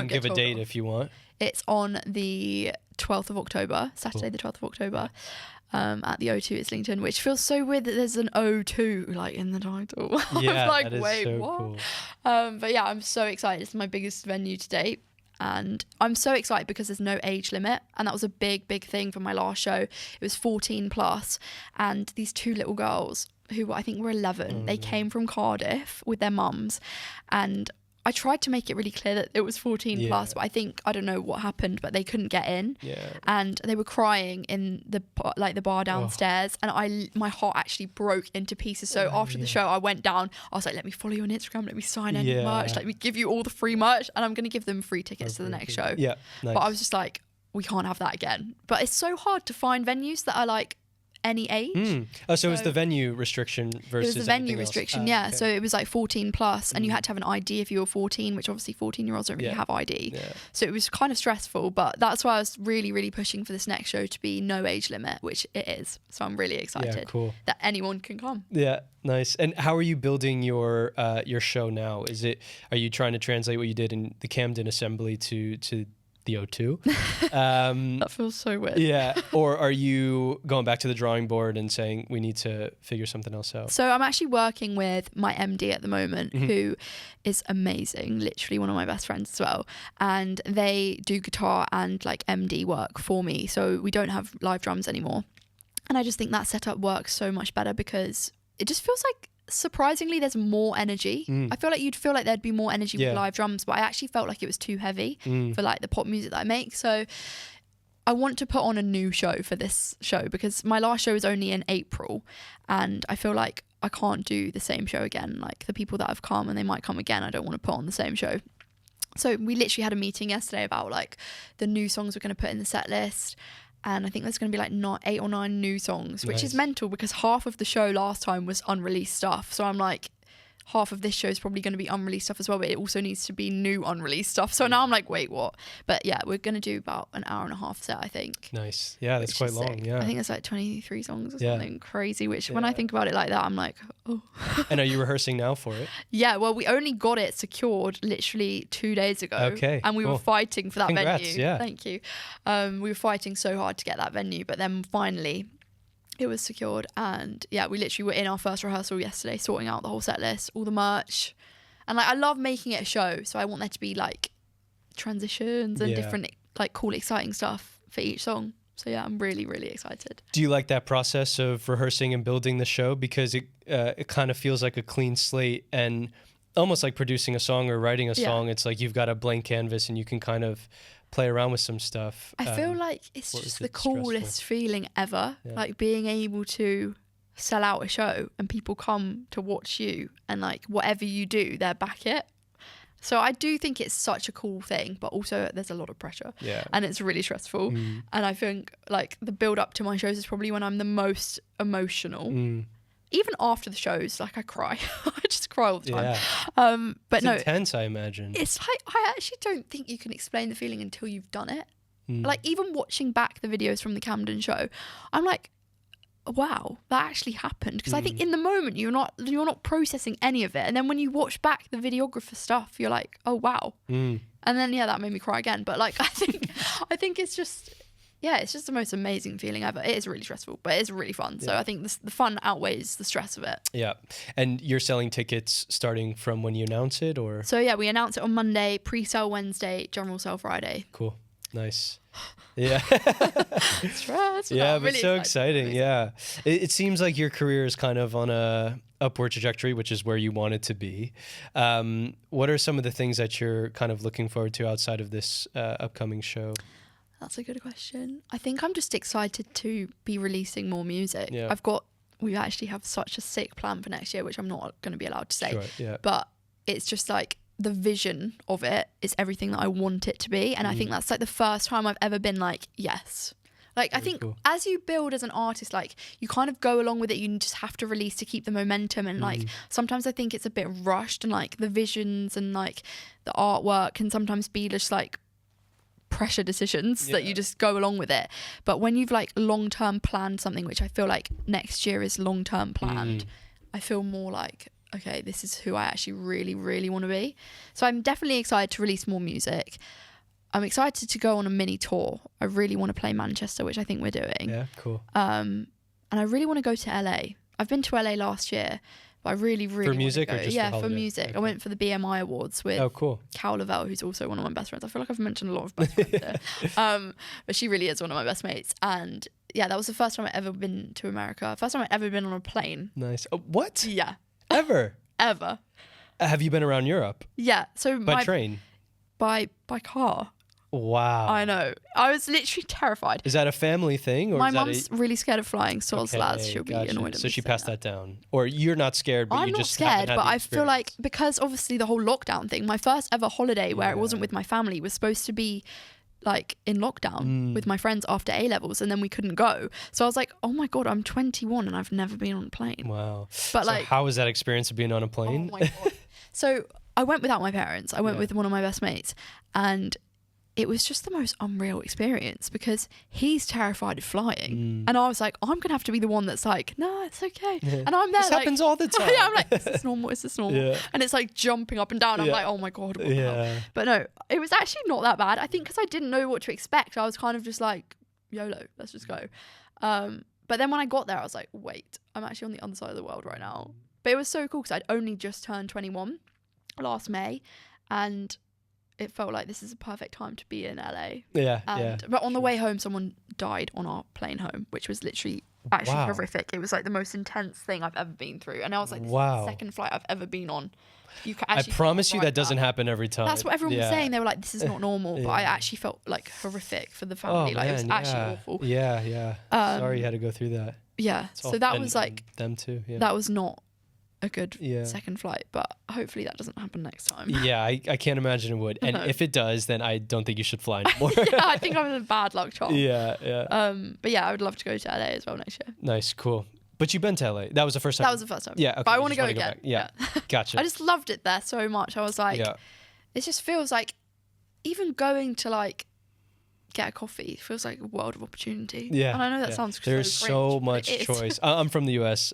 give a date if you want. It's on the 12th of October, Saturday the 12th of October. At the O2 Islington, which feels so weird that there's an O2 like in the title. Yeah, like, that is wait, so what? Cool. But yeah, I'm so excited. It's my biggest venue to date, and I'm so excited because there's no age limit, and that was a big thing for my last show. It was 14 plus, and these two little girls who I think were 11, they came from Cardiff with their mums, and I tried to make it really clear that it was 14 plus, but I think, I don't know what happened, but they couldn't get in. And they were crying in the bar downstairs, and my heart actually broke into pieces. So after the show, I went down, I was like, let me follow you on Instagram, let me sign any merch, let me give you all the free merch, and I'm going to give them free tickets to the next show. Nice. But I was just like, we can't have that again. But it's so hard to find venues that are like any age. So it was the venue restriction versus it was the venue restriction okay. So it was like 14 plus, and you had to have an ID if you were 14, which obviously 14-year-olds don't really have ID. So it was kind of stressful, but that's why I was really pushing for this next show to be no age limit, which it is. So I'm really excited that anyone can come. Nice. And how are you building your show now? Are you trying to translate what you did in the Camden Assembly to the O2? That feels so weird. Or are you going back to the drawing board and saying we need to figure something else out? So I'm actually working with my MD at the moment, who is amazing, literally one of my best friends as well, and they do guitar and like MD work for me, so we don't have live drums anymore. And I just think that setup works so much better because it just feels like, surprisingly, there's more energy. I feel like you'd feel like there'd be more energy with live drums, but I actually felt like it was too heavy for like the pop music that I make. So I want to put on a new show for this show because my last show was only in April, and I feel like I can't do the same show again. Like the people that have come and they might come again, I don't want to put on the same show. So we literally had a meeting yesterday about like the new songs we're going to put in the set list. And I think there's going to be like 8 or 9 new songs, which is mental because half of the show last time was unreleased stuff. So I'm like, half of this show is probably going to be unreleased stuff as well, but it also needs to be new unreleased stuff. So now I'm like, wait, what? But yeah, we're going to do about an hour and a half set, I think. Nice. Yeah, that's quite long. Sick. Yeah. I think it's like 23 songs or something crazy, which when I think about it like that, I'm like, oh. And are you rehearsing now for it? Yeah, well, we only got it secured literally 2 days ago. Okay. And we were fighting for that Congrats, venue. Yeah. Thank you. We were fighting so hard to get that venue, but then finally it was secured. And yeah, we literally were in our first rehearsal yesterday, sorting out the whole set list, all the merch. And like, I love making it a show. So I want there to be like transitions and different like cool, exciting stuff for each song. So yeah, I'm really, really excited. Do you like that process of rehearsing and building the show? Because it kind of feels like a clean slate, and almost like producing a song or writing a song. It's like you've got a blank canvas and you can kind of play around with some stuff. I feel like it's just the coolest feeling ever. Yeah. Like being able to sell out a show and people come to watch you, and like whatever you do, they back it. So I do think it's such a cool thing, but also there's a lot of pressure and it's really stressful. And I think like the build up to my shows is probably when I'm the most emotional. Even after the shows, like I cry. I just cry all the time. Yeah. But it's intense, I imagine. It's like, I actually don't think you can explain the feeling until you've done it. Like even watching back the videos from the Camden show, I'm like, wow, that actually happened. Because I think in the moment you're not processing any of it, and then when you watch back the videographer stuff, you're like, oh wow. And then that made me cry again. But like I think it's just it's just the most amazing feeling ever. It is really stressful, but it's really fun. So I think the fun outweighs the stress of it. Yeah. And you're selling tickets starting from when you announce it, or? So yeah, we announce it on Monday, pre-sale Wednesday, general sale Friday. Cool. Nice. Yeah. Stress. Yeah, but really so exciting. Yeah. It seems like your career is kind of on a upward trajectory, which is where you want it to be. What are some of the things that you're kind of looking forward to outside of this upcoming show? That's a good question. I think I'm just excited to be releasing more music. Yeah. We actually have such a sick plan for next year, which I'm not going to be allowed to say. Sure, yeah. But it's just like the vision of it is everything that I want it to be. And I think that's like the first time I've ever been like, yes. Like, I think as you build as an artist, like you kind of go along with it. You just have to release to keep the momentum. And like, sometimes I think it's a bit rushed, and like the visions and like the artwork can sometimes be just like pressure decisions that you just go along with it. But when you've like long-term planned something, which I feel like next year is long-term planned, I feel more like, okay, this is who I actually really, really want to be. So I'm definitely excited to release more music. I'm excited to go on a mini tour. I really want to play Manchester, which I think we're doing. Yeah, cool. And I really want to go to LA. I've been to LA last year, but I really, really for music want to go. Or just for music. Okay. I went for the BMI Awards with Cal Lavelle, who's also one of my best friends. I feel like I've mentioned a lot of best friends here. But she really is one of my best mates. And yeah, that was the first time I'd ever been to America. First time I'd ever been on a plane. Nice. What? Yeah. Ever? Ever. Have you been around Europe? Yeah. So by train? By car. Wow. I know. I was literally terrified. Is that a family thing? Or my mum's really scared of flying, so lads, she'll be annoyed at me. So she passed that down. Or you're not scared, but I'm you just not scared, haven't had but the I feel like because obviously the whole lockdown thing, my first ever holiday where it wasn't with my family was supposed to be like in lockdown with my friends after A-levels, and then we couldn't go. So I was like, oh my God, I'm 21 and I've never been on a plane. Wow. But so how was that experience of being on a plane? Oh my God. So I went without my parents. I went with one of my best mates, and it was just the most unreal experience because he's terrified of flying. And I was like, I'm going to have to be the one that's like, no, it's okay. And I'm there. This happens all the time. I'm like, is this normal? Is this normal? Yeah. And it's like jumping up and down. I'm like, oh my God. What the hell? But no, it was actually not that bad. I think because I didn't know what to expect. I was kind of just like, YOLO, let's just go. But then when I got there, I was like, wait, I'm actually on the other side of the world right now. But it was so cool because I'd only just turned 21 last May. And it felt like this is a perfect time to be in LA. Yeah. But on the way home, someone died on our plane home, which was literally actually Wow. horrific. It was like the most intense thing I've ever been through. And I was like, this is Wow. the second flight I've ever been on. You can I actually promise you feel that doesn't happen every time. That's what everyone was saying. They were like, this is not normal. But I Yeah. actually felt like horrific for the Oh, family. Like, it was man, actually yeah. awful. Yeah, yeah. Sorry you had to go through that. Yeah. It's So awful. that And- was like, and them too. Yeah. that was not a good Yeah. second flight. But hopefully that doesn't happen next time. Yeah, I can't imagine it would. And No. if it does, then I don't think you should fly anymore. Yeah, I think I was a bad luck charm. yeah, yeah. But yeah, I would love to go to LA as well next year. Nice, cool. But you've been to LA. That was the first time. That was the first time. Yeah, okay, But I you want to just go wanna again. back. Yeah. Gotcha. I just loved it there so much. I was like, yeah. it just feels like even going to like get a coffee feels like a world of opportunity. Yeah. And I know that yeah. sounds There's so so cringe, but much it is. choice. I'm from the US,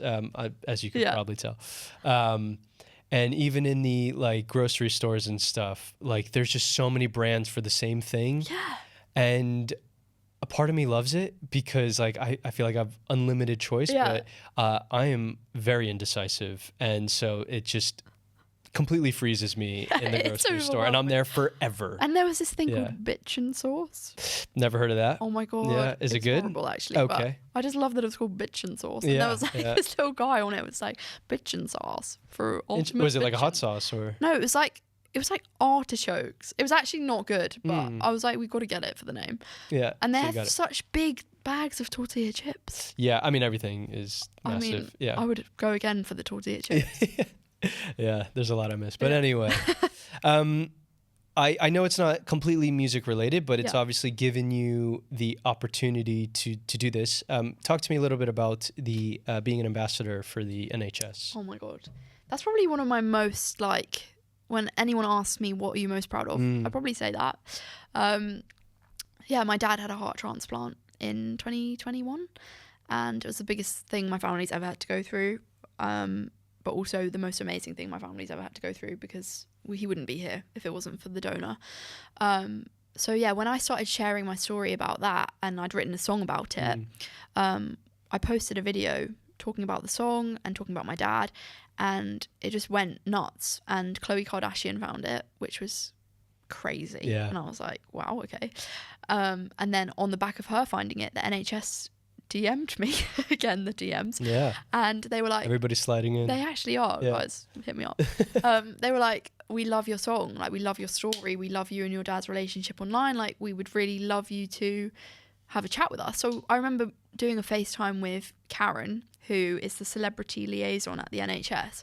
as you can Yeah. probably tell. And even in the like grocery stores and stuff, like there's just so many brands for the same thing. Yeah. And a part of me loves it because like I feel like I have unlimited choice, Yeah. but I am very indecisive. And so it just completely freezes me in the It's grocery store. And I'm overwhelming. there forever. And there was this thing Yeah. called bitch and sauce. Never heard of that. Oh my god. Yeah, is it it's good? horrible actually. Okay. But I just love that it was called bitch and sauce. And Yeah, there was like yeah. this little guy on it was like bitch and sauce for ultimate. Was it like a hot bitchin'. sauce or? No, it was like artichokes. It was actually not good, but Mm. I was like, we got to get it for the name. Yeah. And they so you have got it. such big bags of tortilla chips. Yeah, I mean everything is I massive. mean, yeah. I would go again for the tortilla chips. Yeah, there's a lot I miss. But Yeah. anyway, I know it's not completely music related, but it's Yeah. obviously given you the opportunity to do this. Talk to me a little bit about the being an ambassador for the NHS. Oh my god, that's probably one of my most like. When anyone asks me what are you most proud of, Mm. I probably say that. Yeah, my dad had a heart transplant in 2021, and it was the biggest thing my family's ever had to go through. But also the most amazing thing my family's ever had to go through because he wouldn't be here if it wasn't for the donor. So yeah, when I started sharing my story about that and I'd written a song about it, I posted a video talking about the song and talking about my dad, and it just went nuts. And Khloe Kardashian found it, which was crazy. Yeah. And I was like, wow, okay. And then on the back of her finding it, the NHS DM'd me again, the DMs. Yeah, And they were like, everybody's sliding in. they actually are, Yeah. guys. Hit me up. They were like, we love your song. Like, we love your story. We love you and your dad's relationship online. Like, we would really love you to have a chat with us. So I remember doing a FaceTime with Karen, who is the celebrity liaison at the NHS.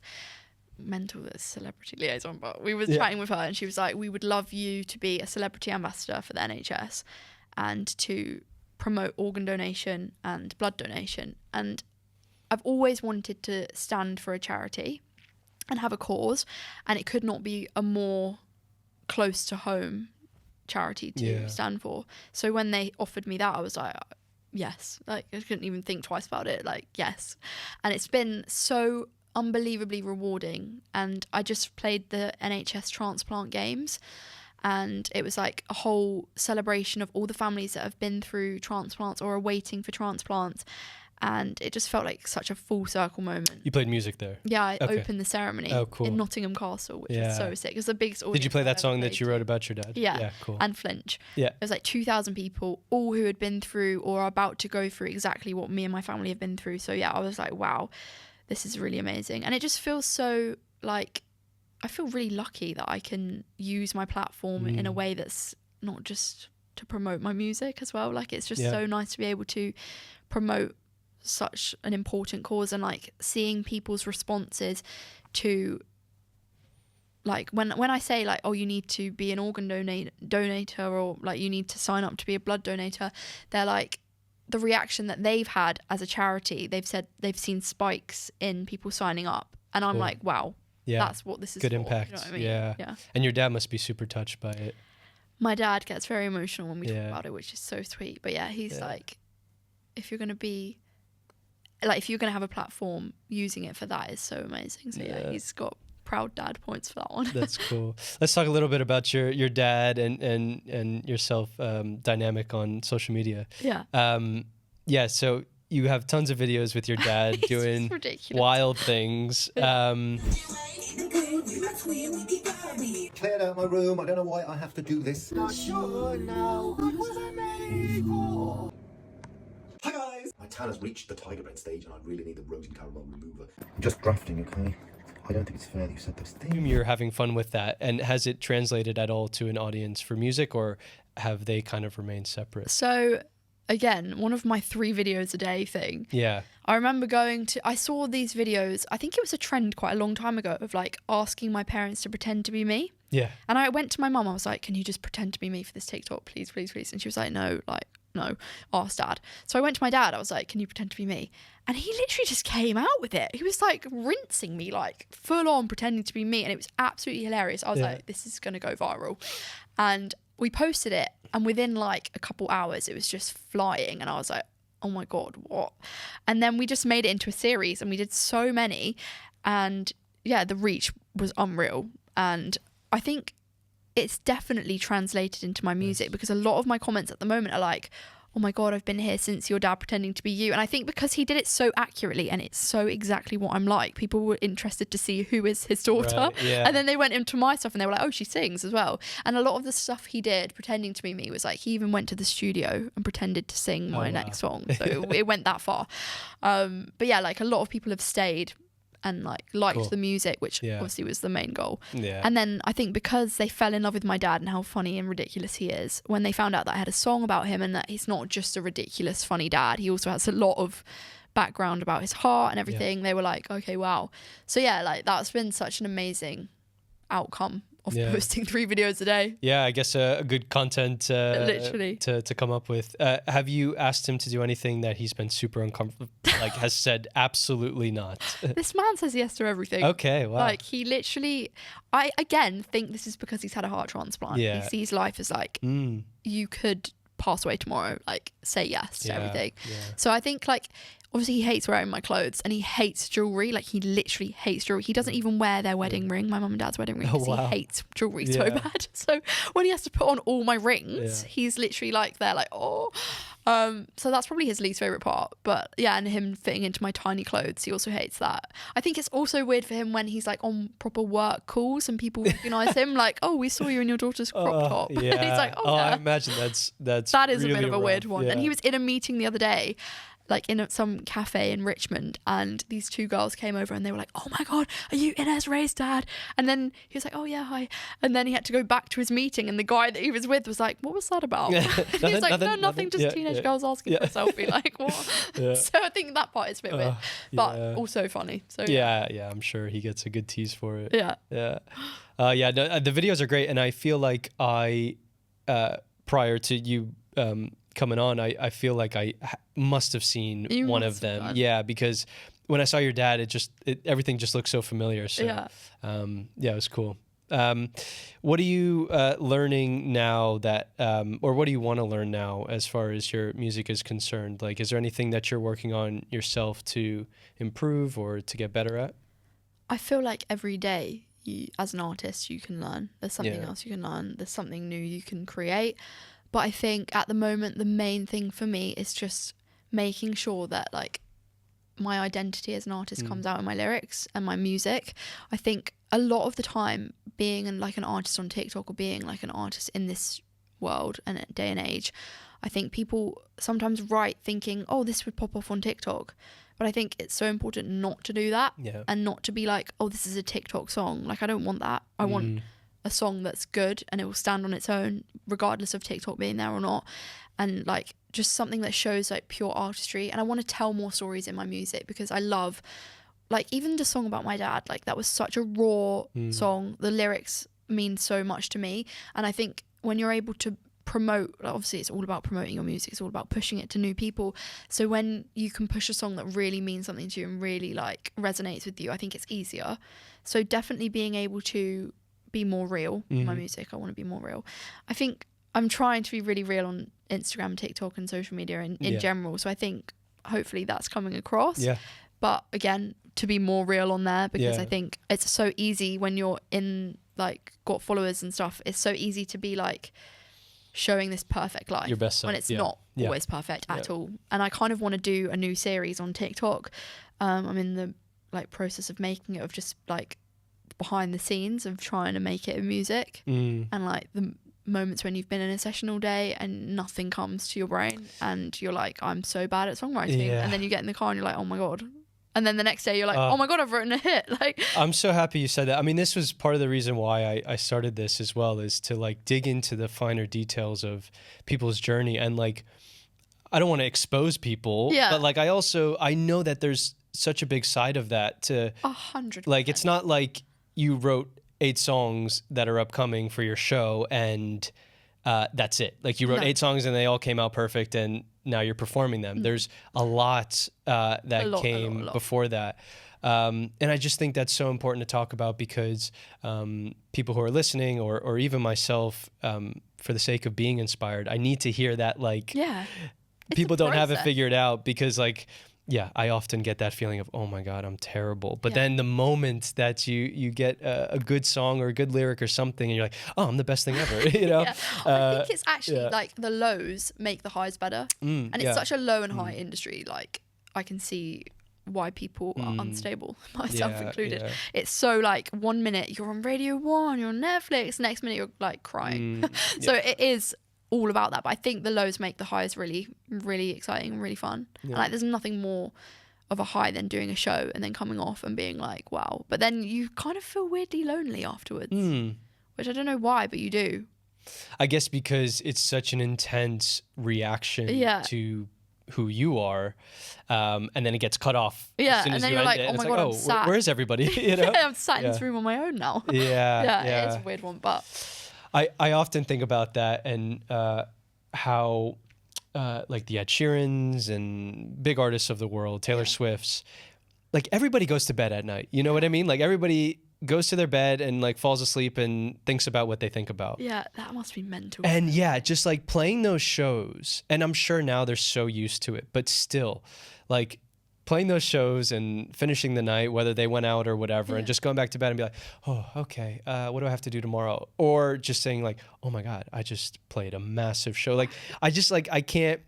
Mental that celebrity liaison, but we were chatting with her and she was like, we would love you to be a celebrity ambassador for the NHS and to promote organ donation and blood donation. And I've always wanted to stand for a charity and have a cause, and it could not be a more close to home charity to stand for. So when they offered me that, I was like, yes. Like, I couldn't even think twice about it. Like, yes. And it's been so unbelievably rewarding. And I just played the NHS transplant games, and it was like a whole celebration of all the families that have been through transplants or are waiting for transplants, and it just felt like such a full circle moment. You played music there. Yeah, I Okay. opened the ceremony Oh, cool. in Nottingham Castle, which was so sick. It was the biggest audience Did you play I've that ever song that played you to. wrote about your dad? Yeah. Yeah, cool. And Flinch. Yeah. It was like 2,000 people, all who had been through or are about to go through exactly what me and my family have been through. So yeah, I was like, wow, this is really amazing. And it just feels so like, I feel really lucky that I can use my platform in a way that's not just to promote my music as well. Like, it's just so nice to be able to promote such an important cause, and like seeing people's responses to, like, when I say like, oh, you need to be an organ donator or like you need to sign up to be a blood donator, they're like, the reaction that they've had as a charity, they've said they've seen spikes in people signing up, and I'm Cool. like, wow, Yeah. that's what this is Good for. impact. You know what I mean? Yeah. And your dad must be super touched by it. My dad gets very emotional when we talk Yeah. about it, which is so sweet. But yeah, he's like, if you're going to have a platform, using it for that is so amazing. So yeah, he's got proud dad points for that one. That's cool. Let's talk a little bit about your dad and yourself dynamic on social media. Yeah. So you have tons of videos with your dad It's doing ridiculous. wild things. Cleared out my room. I don't know why I have to do this. Not sure now. What was I made for? Hi guys. My tan has reached the tiger bread stage, and I really need the rosy caramel remover. I'm just drafting, okay? I don't think it's fair that you said those things. You're having fun with that, and has it translated at all to an audience for music, or have they kind of remained separate? So again, one of my 3 videos a day thing. Yeah. I remember I saw these videos, I think it was a trend quite a long time ago, of like asking my parents to pretend to be me. Yeah. And I went to my mum, I was like, can you just pretend to be me for this TikTok, please, please, please? And she was like, no, ask dad. So I went to my dad, I was like, can you pretend to be me? And he literally just came out with it. He was like rinsing me, like full on pretending to be me. And it was absolutely hilarious. I was like, this is going to go viral. And we posted it, and within like a couple hours, it was just flying. And I was like, oh my God, what? And then we just made it into a series, and we did so many. And yeah, the reach was unreal. And I think it's definitely translated into my music, because a lot of my comments at the moment are like, oh my God, I've been here since your dad pretending to be you. And I think because he did it so accurately and it's so exactly what I'm like, people were interested to see who is his daughter. Right, yeah. And then they went into my stuff and they were like, oh, she sings as well. And a lot of the stuff he did pretending to be me was like, he even went to the studio and pretended to sing my next song. So it went that far. But yeah, like a lot of people have stayed and like liked Cool. the music, which obviously was the main goal. Yeah. And then I think because they fell in love with my dad and how funny and ridiculous he is, when they found out that I had a song about him and that he's not just a ridiculous funny dad, he also has a lot of background about his heart and everything, they were like, okay, wow. So yeah, like that's been such an amazing outcome of posting 3 videos a day. Yeah, I guess a good content Literally to come up with. Have you asked him to do anything that he's been super uncomfortable, like has said absolutely not? This man says yes to everything. Okay, wow. Like he literally, I again think this is because he's had a heart transplant. Yeah. He sees life as like, you could pass away tomorrow, like say yes to everything. Yeah. So I think like, obviously he hates wearing my clothes and he hates jewelry. Like he literally hates jewelry. He doesn't even wear their wedding ring, my mum and dad's wedding ring, because he hates jewelry so bad. So when he has to put on all my rings, he's literally like, they're like, oh. So that's probably his least favorite part. But yeah, and him fitting into my tiny clothes, he also hates that. I think it's also weird for him when he's like on proper work calls and people recognize him, like, oh, we saw you in your daughter's crop top. Yeah. And he's like, oh, I yeah. imagine that is really a bit of a weird rough. one. Yeah. And he was in a meeting the other day, like in some cafe in Richmond, and these 2 girls came over and they were like, oh my God, are you Ines Ray's dad? And then he was like, oh yeah, hi. And then he had to go back to his meeting and the guy that he was with was like, what was that about? He was like, nothing, just teenage girls asking for a selfie. Like, what? Yeah. So I think that part is a bit weird, but also funny. So yeah, I'm sure he gets a good tease for it. Yeah. The videos are great, and I feel like prior to you coming on, I feel like I must have seen one of them. Done. Yeah, because when I saw your dad, everything just looked so familiar. So it was cool. What are you learning now that, or what do you want to learn now as far as your music is concerned? Like, is there anything that you're working on yourself to improve or to get better at? I feel like every day, as an artist, you can learn. There's something else you can learn. There's something new you can create. But I think at the moment, the main thing for me is just making sure that like my identity as an artist comes out in my lyrics and my music. I think a lot of the time being like an artist on TikTok or being like an artist in this world and day and age, I think people sometimes write thinking, oh, this would pop off on TikTok. But I think it's so important not to do that and not to be like, oh, this is a TikTok song. Like, I don't want that. I want a song that's good and it will stand on its own regardless of TikTok being there or not, and like just something that shows like pure artistry. And I want to tell more stories in my music because I love, like, even the song about my dad, like that was such a raw song. The lyrics mean so much to me, and I think when you're able to promote, like, obviously it's all about promoting your music, it's all about pushing it to new people. So when you can push a song that really means something to you and really like resonates with you, I think it's easier. So definitely being able to be more real in my music. I want to be more real. I think I'm trying to be really real on Instagram, TikTok and social media in general. So I think hopefully that's coming across. Yeah. But again, to be more real on there, because I think it's so easy when you're in like got followers and stuff, it's so easy to be like showing this perfect life, your best self, when it's not always perfect at all. And I kind of want to do a new series on TikTok. I'm in the like process of making it, of just like behind the scenes of trying to make it in music and like the moments when you've been in a session all day and nothing comes to your brain and you're like, I'm so bad at songwriting. Yeah. And then you get in the car and you're like, oh my God. And then the next day you're like, oh my God, I've written a hit. Like, I'm so happy you said that. I mean, this was part of the reason why I started this as well, is to like dig into the finer details of people's journey. And like, I don't want to expose people, but like, I know that there's such a big side of that to 100%. Like, it's not like you wrote 8 songs that are upcoming for your show and that's it. Like, you wrote 8 songs and they all came out perfect and now you're performing them. There's a lot that came before that. And I just think that's so important to talk about because people who are listening or even myself, for the sake of being inspired, I need to hear that, like, people don't have it figured out because, like, I often get that feeling of, oh my God, I'm terrible. But then the moment that you get a good song or a good lyric or something and you're like, oh, I'm the best thing ever, you know? I think it's actually like the lows make the highs better. And it's such a low and high industry. Like, I can see why people are unstable, myself included. It's so like 1 minute you're on Radio 1, you're on Netflix, next minute you're like crying. So it is all about that, but I think the lows make the highs really, really exciting and really fun. And like, there's nothing more of a high than doing a show and then coming off and being like, wow. But then you kind of feel weirdly lonely afterwards, which I don't know why, but you do. I guess because it's such an intense reaction to who you are, and then it gets cut off as soon as and then you you're end like, it. oh And my it's God, like, I'm sad. Where is everybody? You know? I'm sat in this room on my own now. It's a weird one, but I often think about that and how like the Ed Sheerans and big artists of the world, Taylor Swift's, like, everybody goes to bed at night. You know what I mean? Like, everybody goes to their bed and like falls asleep and thinks about what they think about. Yeah, that must be mental. And just like playing those shows, and I'm sure now they're so used to it, but still, like, playing those shows and finishing the night, whether they went out or whatever, and just going back to bed and be like, oh, okay, what do I have to do tomorrow? Or just saying like, oh my God, I just played a massive show. Like, I just like, I can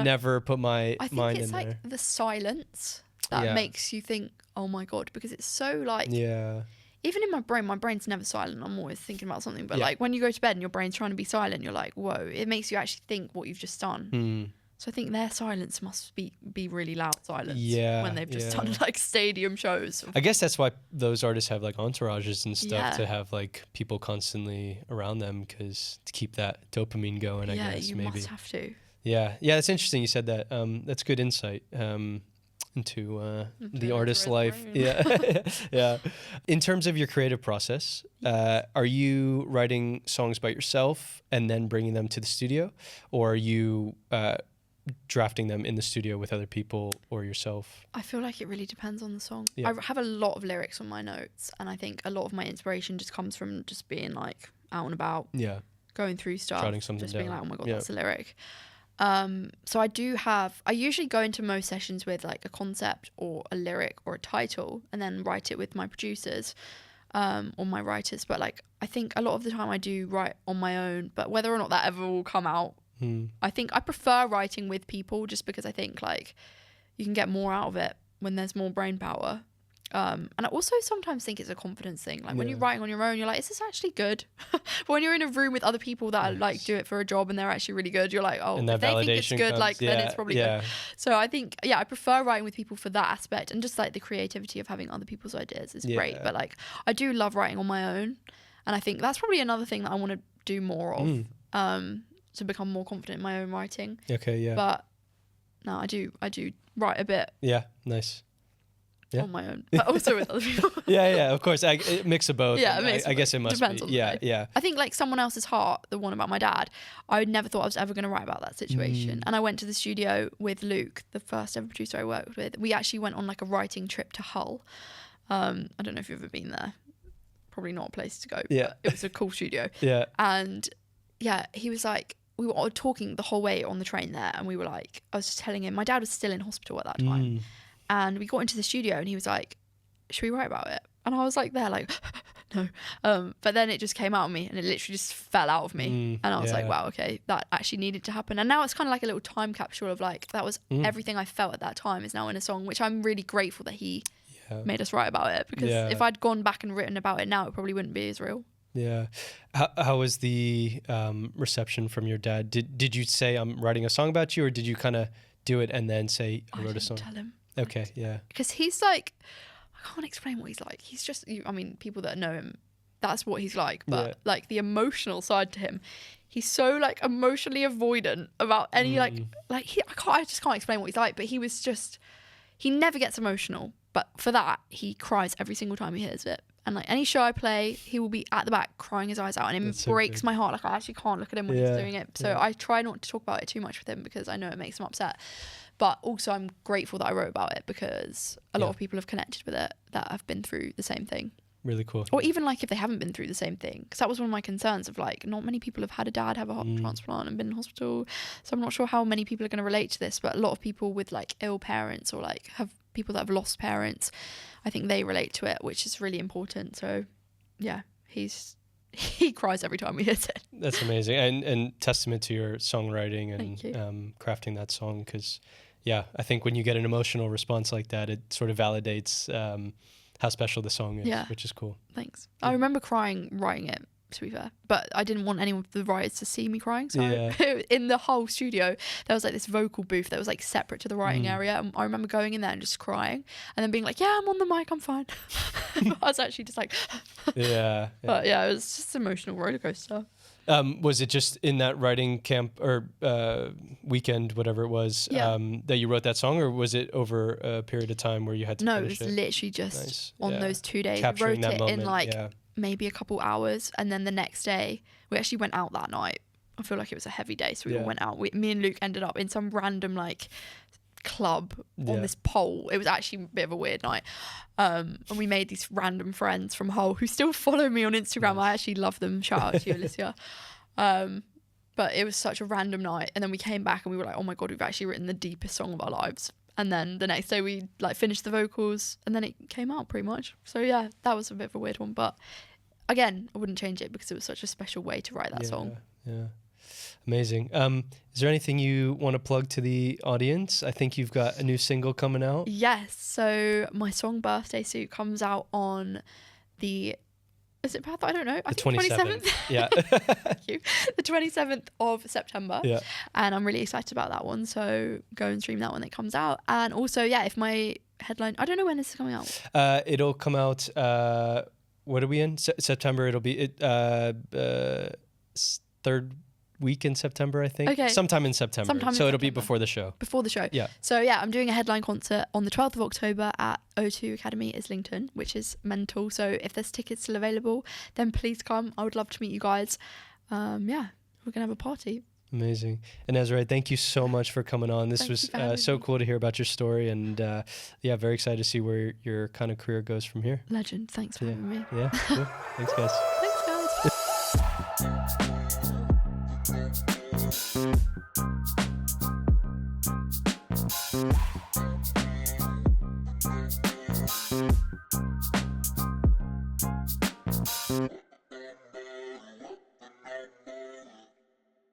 never put my mind in there. I think it's like the silence that makes you think, oh my God, because it's so like, even in my brain's never silent. I'm always thinking about something. But like, when you go to bed and your brain's trying to be silent, you're like, whoa, it makes you actually think what you've just done. So I think their silence must be really loud silence when they've just done like stadium shows. I guess that's why those artists have like entourages and stuff to have like people constantly around them, because to keep that dopamine going, I guess. You must have to. Yeah, it's interesting you said that. That's good insight into the artist's life. Yeah. In terms of your creative process, are you writing songs by yourself and then bringing them to the studio, or are you drafting them in the studio with other people or yourself? I feel like it really depends on the song. I have a lot of lyrics on my notes, and I think a lot of my inspiration just comes from just being like out and about, going through stuff, jotting something just being down. like, oh my God, that's a lyric. So I usually go into most sessions with like a concept or a lyric or a title, and then write it with my producers or my writers. But like, I think a lot of the time I do write on my own, but whether or not that ever will come out, I think I prefer writing with people, just because I think like you can get more out of it when there's more brain power. And I also sometimes think it's a confidence thing. Like when you're writing on your own, you're like, is this actually good? But when you're in a room with other people that like do it for a job and they're actually really good, you're like, oh, if they think it's good, like then it's probably good. So I think, I prefer writing with people for that aspect, and just like the creativity of having other people's ideas is great. But like, I do love writing on my own, and I think that's probably another thing that I want to do more of, to become more confident in my own writing. But no, I do write a bit. Nice. On my own, but also with other people. Of course. A mix of both. I guess it must depends be. On I think like Someone Else's Heart, the one about my dad, I never thought I was ever going to write about that situation. And I went to the studio with Luke, the first ever producer I worked with. We actually went on like a writing trip to Hull. I don't know if you've ever been there. Probably not a place to go. But it was a cool studio. And he was like, we were talking the whole way on the train there, and we were like, I was just telling him, my dad was still in hospital at that time. And we got into the studio and he was like, should we write about it? And I was like there like, no. But then it just came out of me, and it literally just fell out of me. And I was like, wow, okay, that actually needed to happen. And now it's kind of like a little time capsule of like, that was everything I felt at that time is now in a song, which I'm really grateful that he made us write about it. Because if I'd gone back and written about it now, it probably wouldn't be as real. Yeah. How was the reception from your dad? Did you say I'm writing a song about you, or did you kind of do it and then say I wrote a song? Tell him. Okay, yeah. Because he's like, I can't explain what he's like. He's just, I mean, people that know him, that's what he's like. But like the emotional side to him, he's so like emotionally avoidant about any I just can't explain what he's like. But he never gets emotional. But for that, he cries every single time he hears it. And like any show I play, he will be at the back crying his eyes out, and it breaks my heart. Like I actually can't look at him when he's doing it. So I try not to talk about it too much with him because I know it makes him upset. But also I'm grateful that I wrote about it because a lot of people have connected with it that have been through the same thing. Really cool. Or even like if they haven't been through the same thing, because that was one of my concerns of like not many people have had a dad have a heart transplant and been in hospital. So I'm not sure how many people are going to relate to this, but a lot of people with like ill parents or like have people that have lost parents, I think they relate to it, which is really important. So yeah, he cries every time he hears it. That's amazing, and testament to your songwriting and crafting that song, because I think when you get an emotional response like that, it sort of validates how special the song is, which is cool. Thanks. I remember crying writing it, to be fair, but I didn't want any of the writers to see me crying, so in the whole studio there was like this vocal booth that was like separate to the writing area, and I remember going in there and just crying and then being like, I'm on the mic, I'm fine. I was actually just like but it was just an emotional roller coaster. Was it just in that writing camp or weekend, whatever it was, that you wrote that song, or was it over a period of time where you had to finish it? No, it was literally just on those 2 days. Capturing I wrote that it moment, in maybe a couple hours, and then the next day we actually went out that night. I feel like it was a heavy day, so we all went out. Me and Luke ended up in some random like club on this pole. It was actually a bit of a weird night, and we made these random friends from Hull who still follow me on Instagram. I actually love them. Shout out to you, Alicia. But it was such a random night, and then we came back and we were like, oh my god, we've actually written the deepest song of our lives. And then the next day we like finished the vocals, and then it came out pretty much. So yeah, that was a bit of a weird one, but again, I wouldn't change it because it was such a special way to write that song. Yeah. Amazing. Is there anything you want to plug to the audience? I think you've got a new single coming out. Yes. So my song Birthday Suit comes out on the... Is it I don't know. I think 27th. Yeah. Thank you. The 27th of September. Yeah. And I'm really excited about that one. So go and stream that when it comes out. And also, if my headline... I don't know when this is coming out. It'll come out... what are we in? September. It'll be third week in September, I think. Okay. Sometime in September. It'll be before the show. Before the show. Yeah. So I'm doing a headline concert on the 12th of October at O2 Academy Islington, which is mental. So if there's tickets still available, then please come. I would love to meet you guys. We're going to have a party. Amazing. And Ezra, thank you so much for coming on. This was so cool to hear about your story, and very excited to see where your kind of career goes from here. Legend. Thanks for having me. Yeah, cool. Thanks, guys. Thanks, guys. Thank you.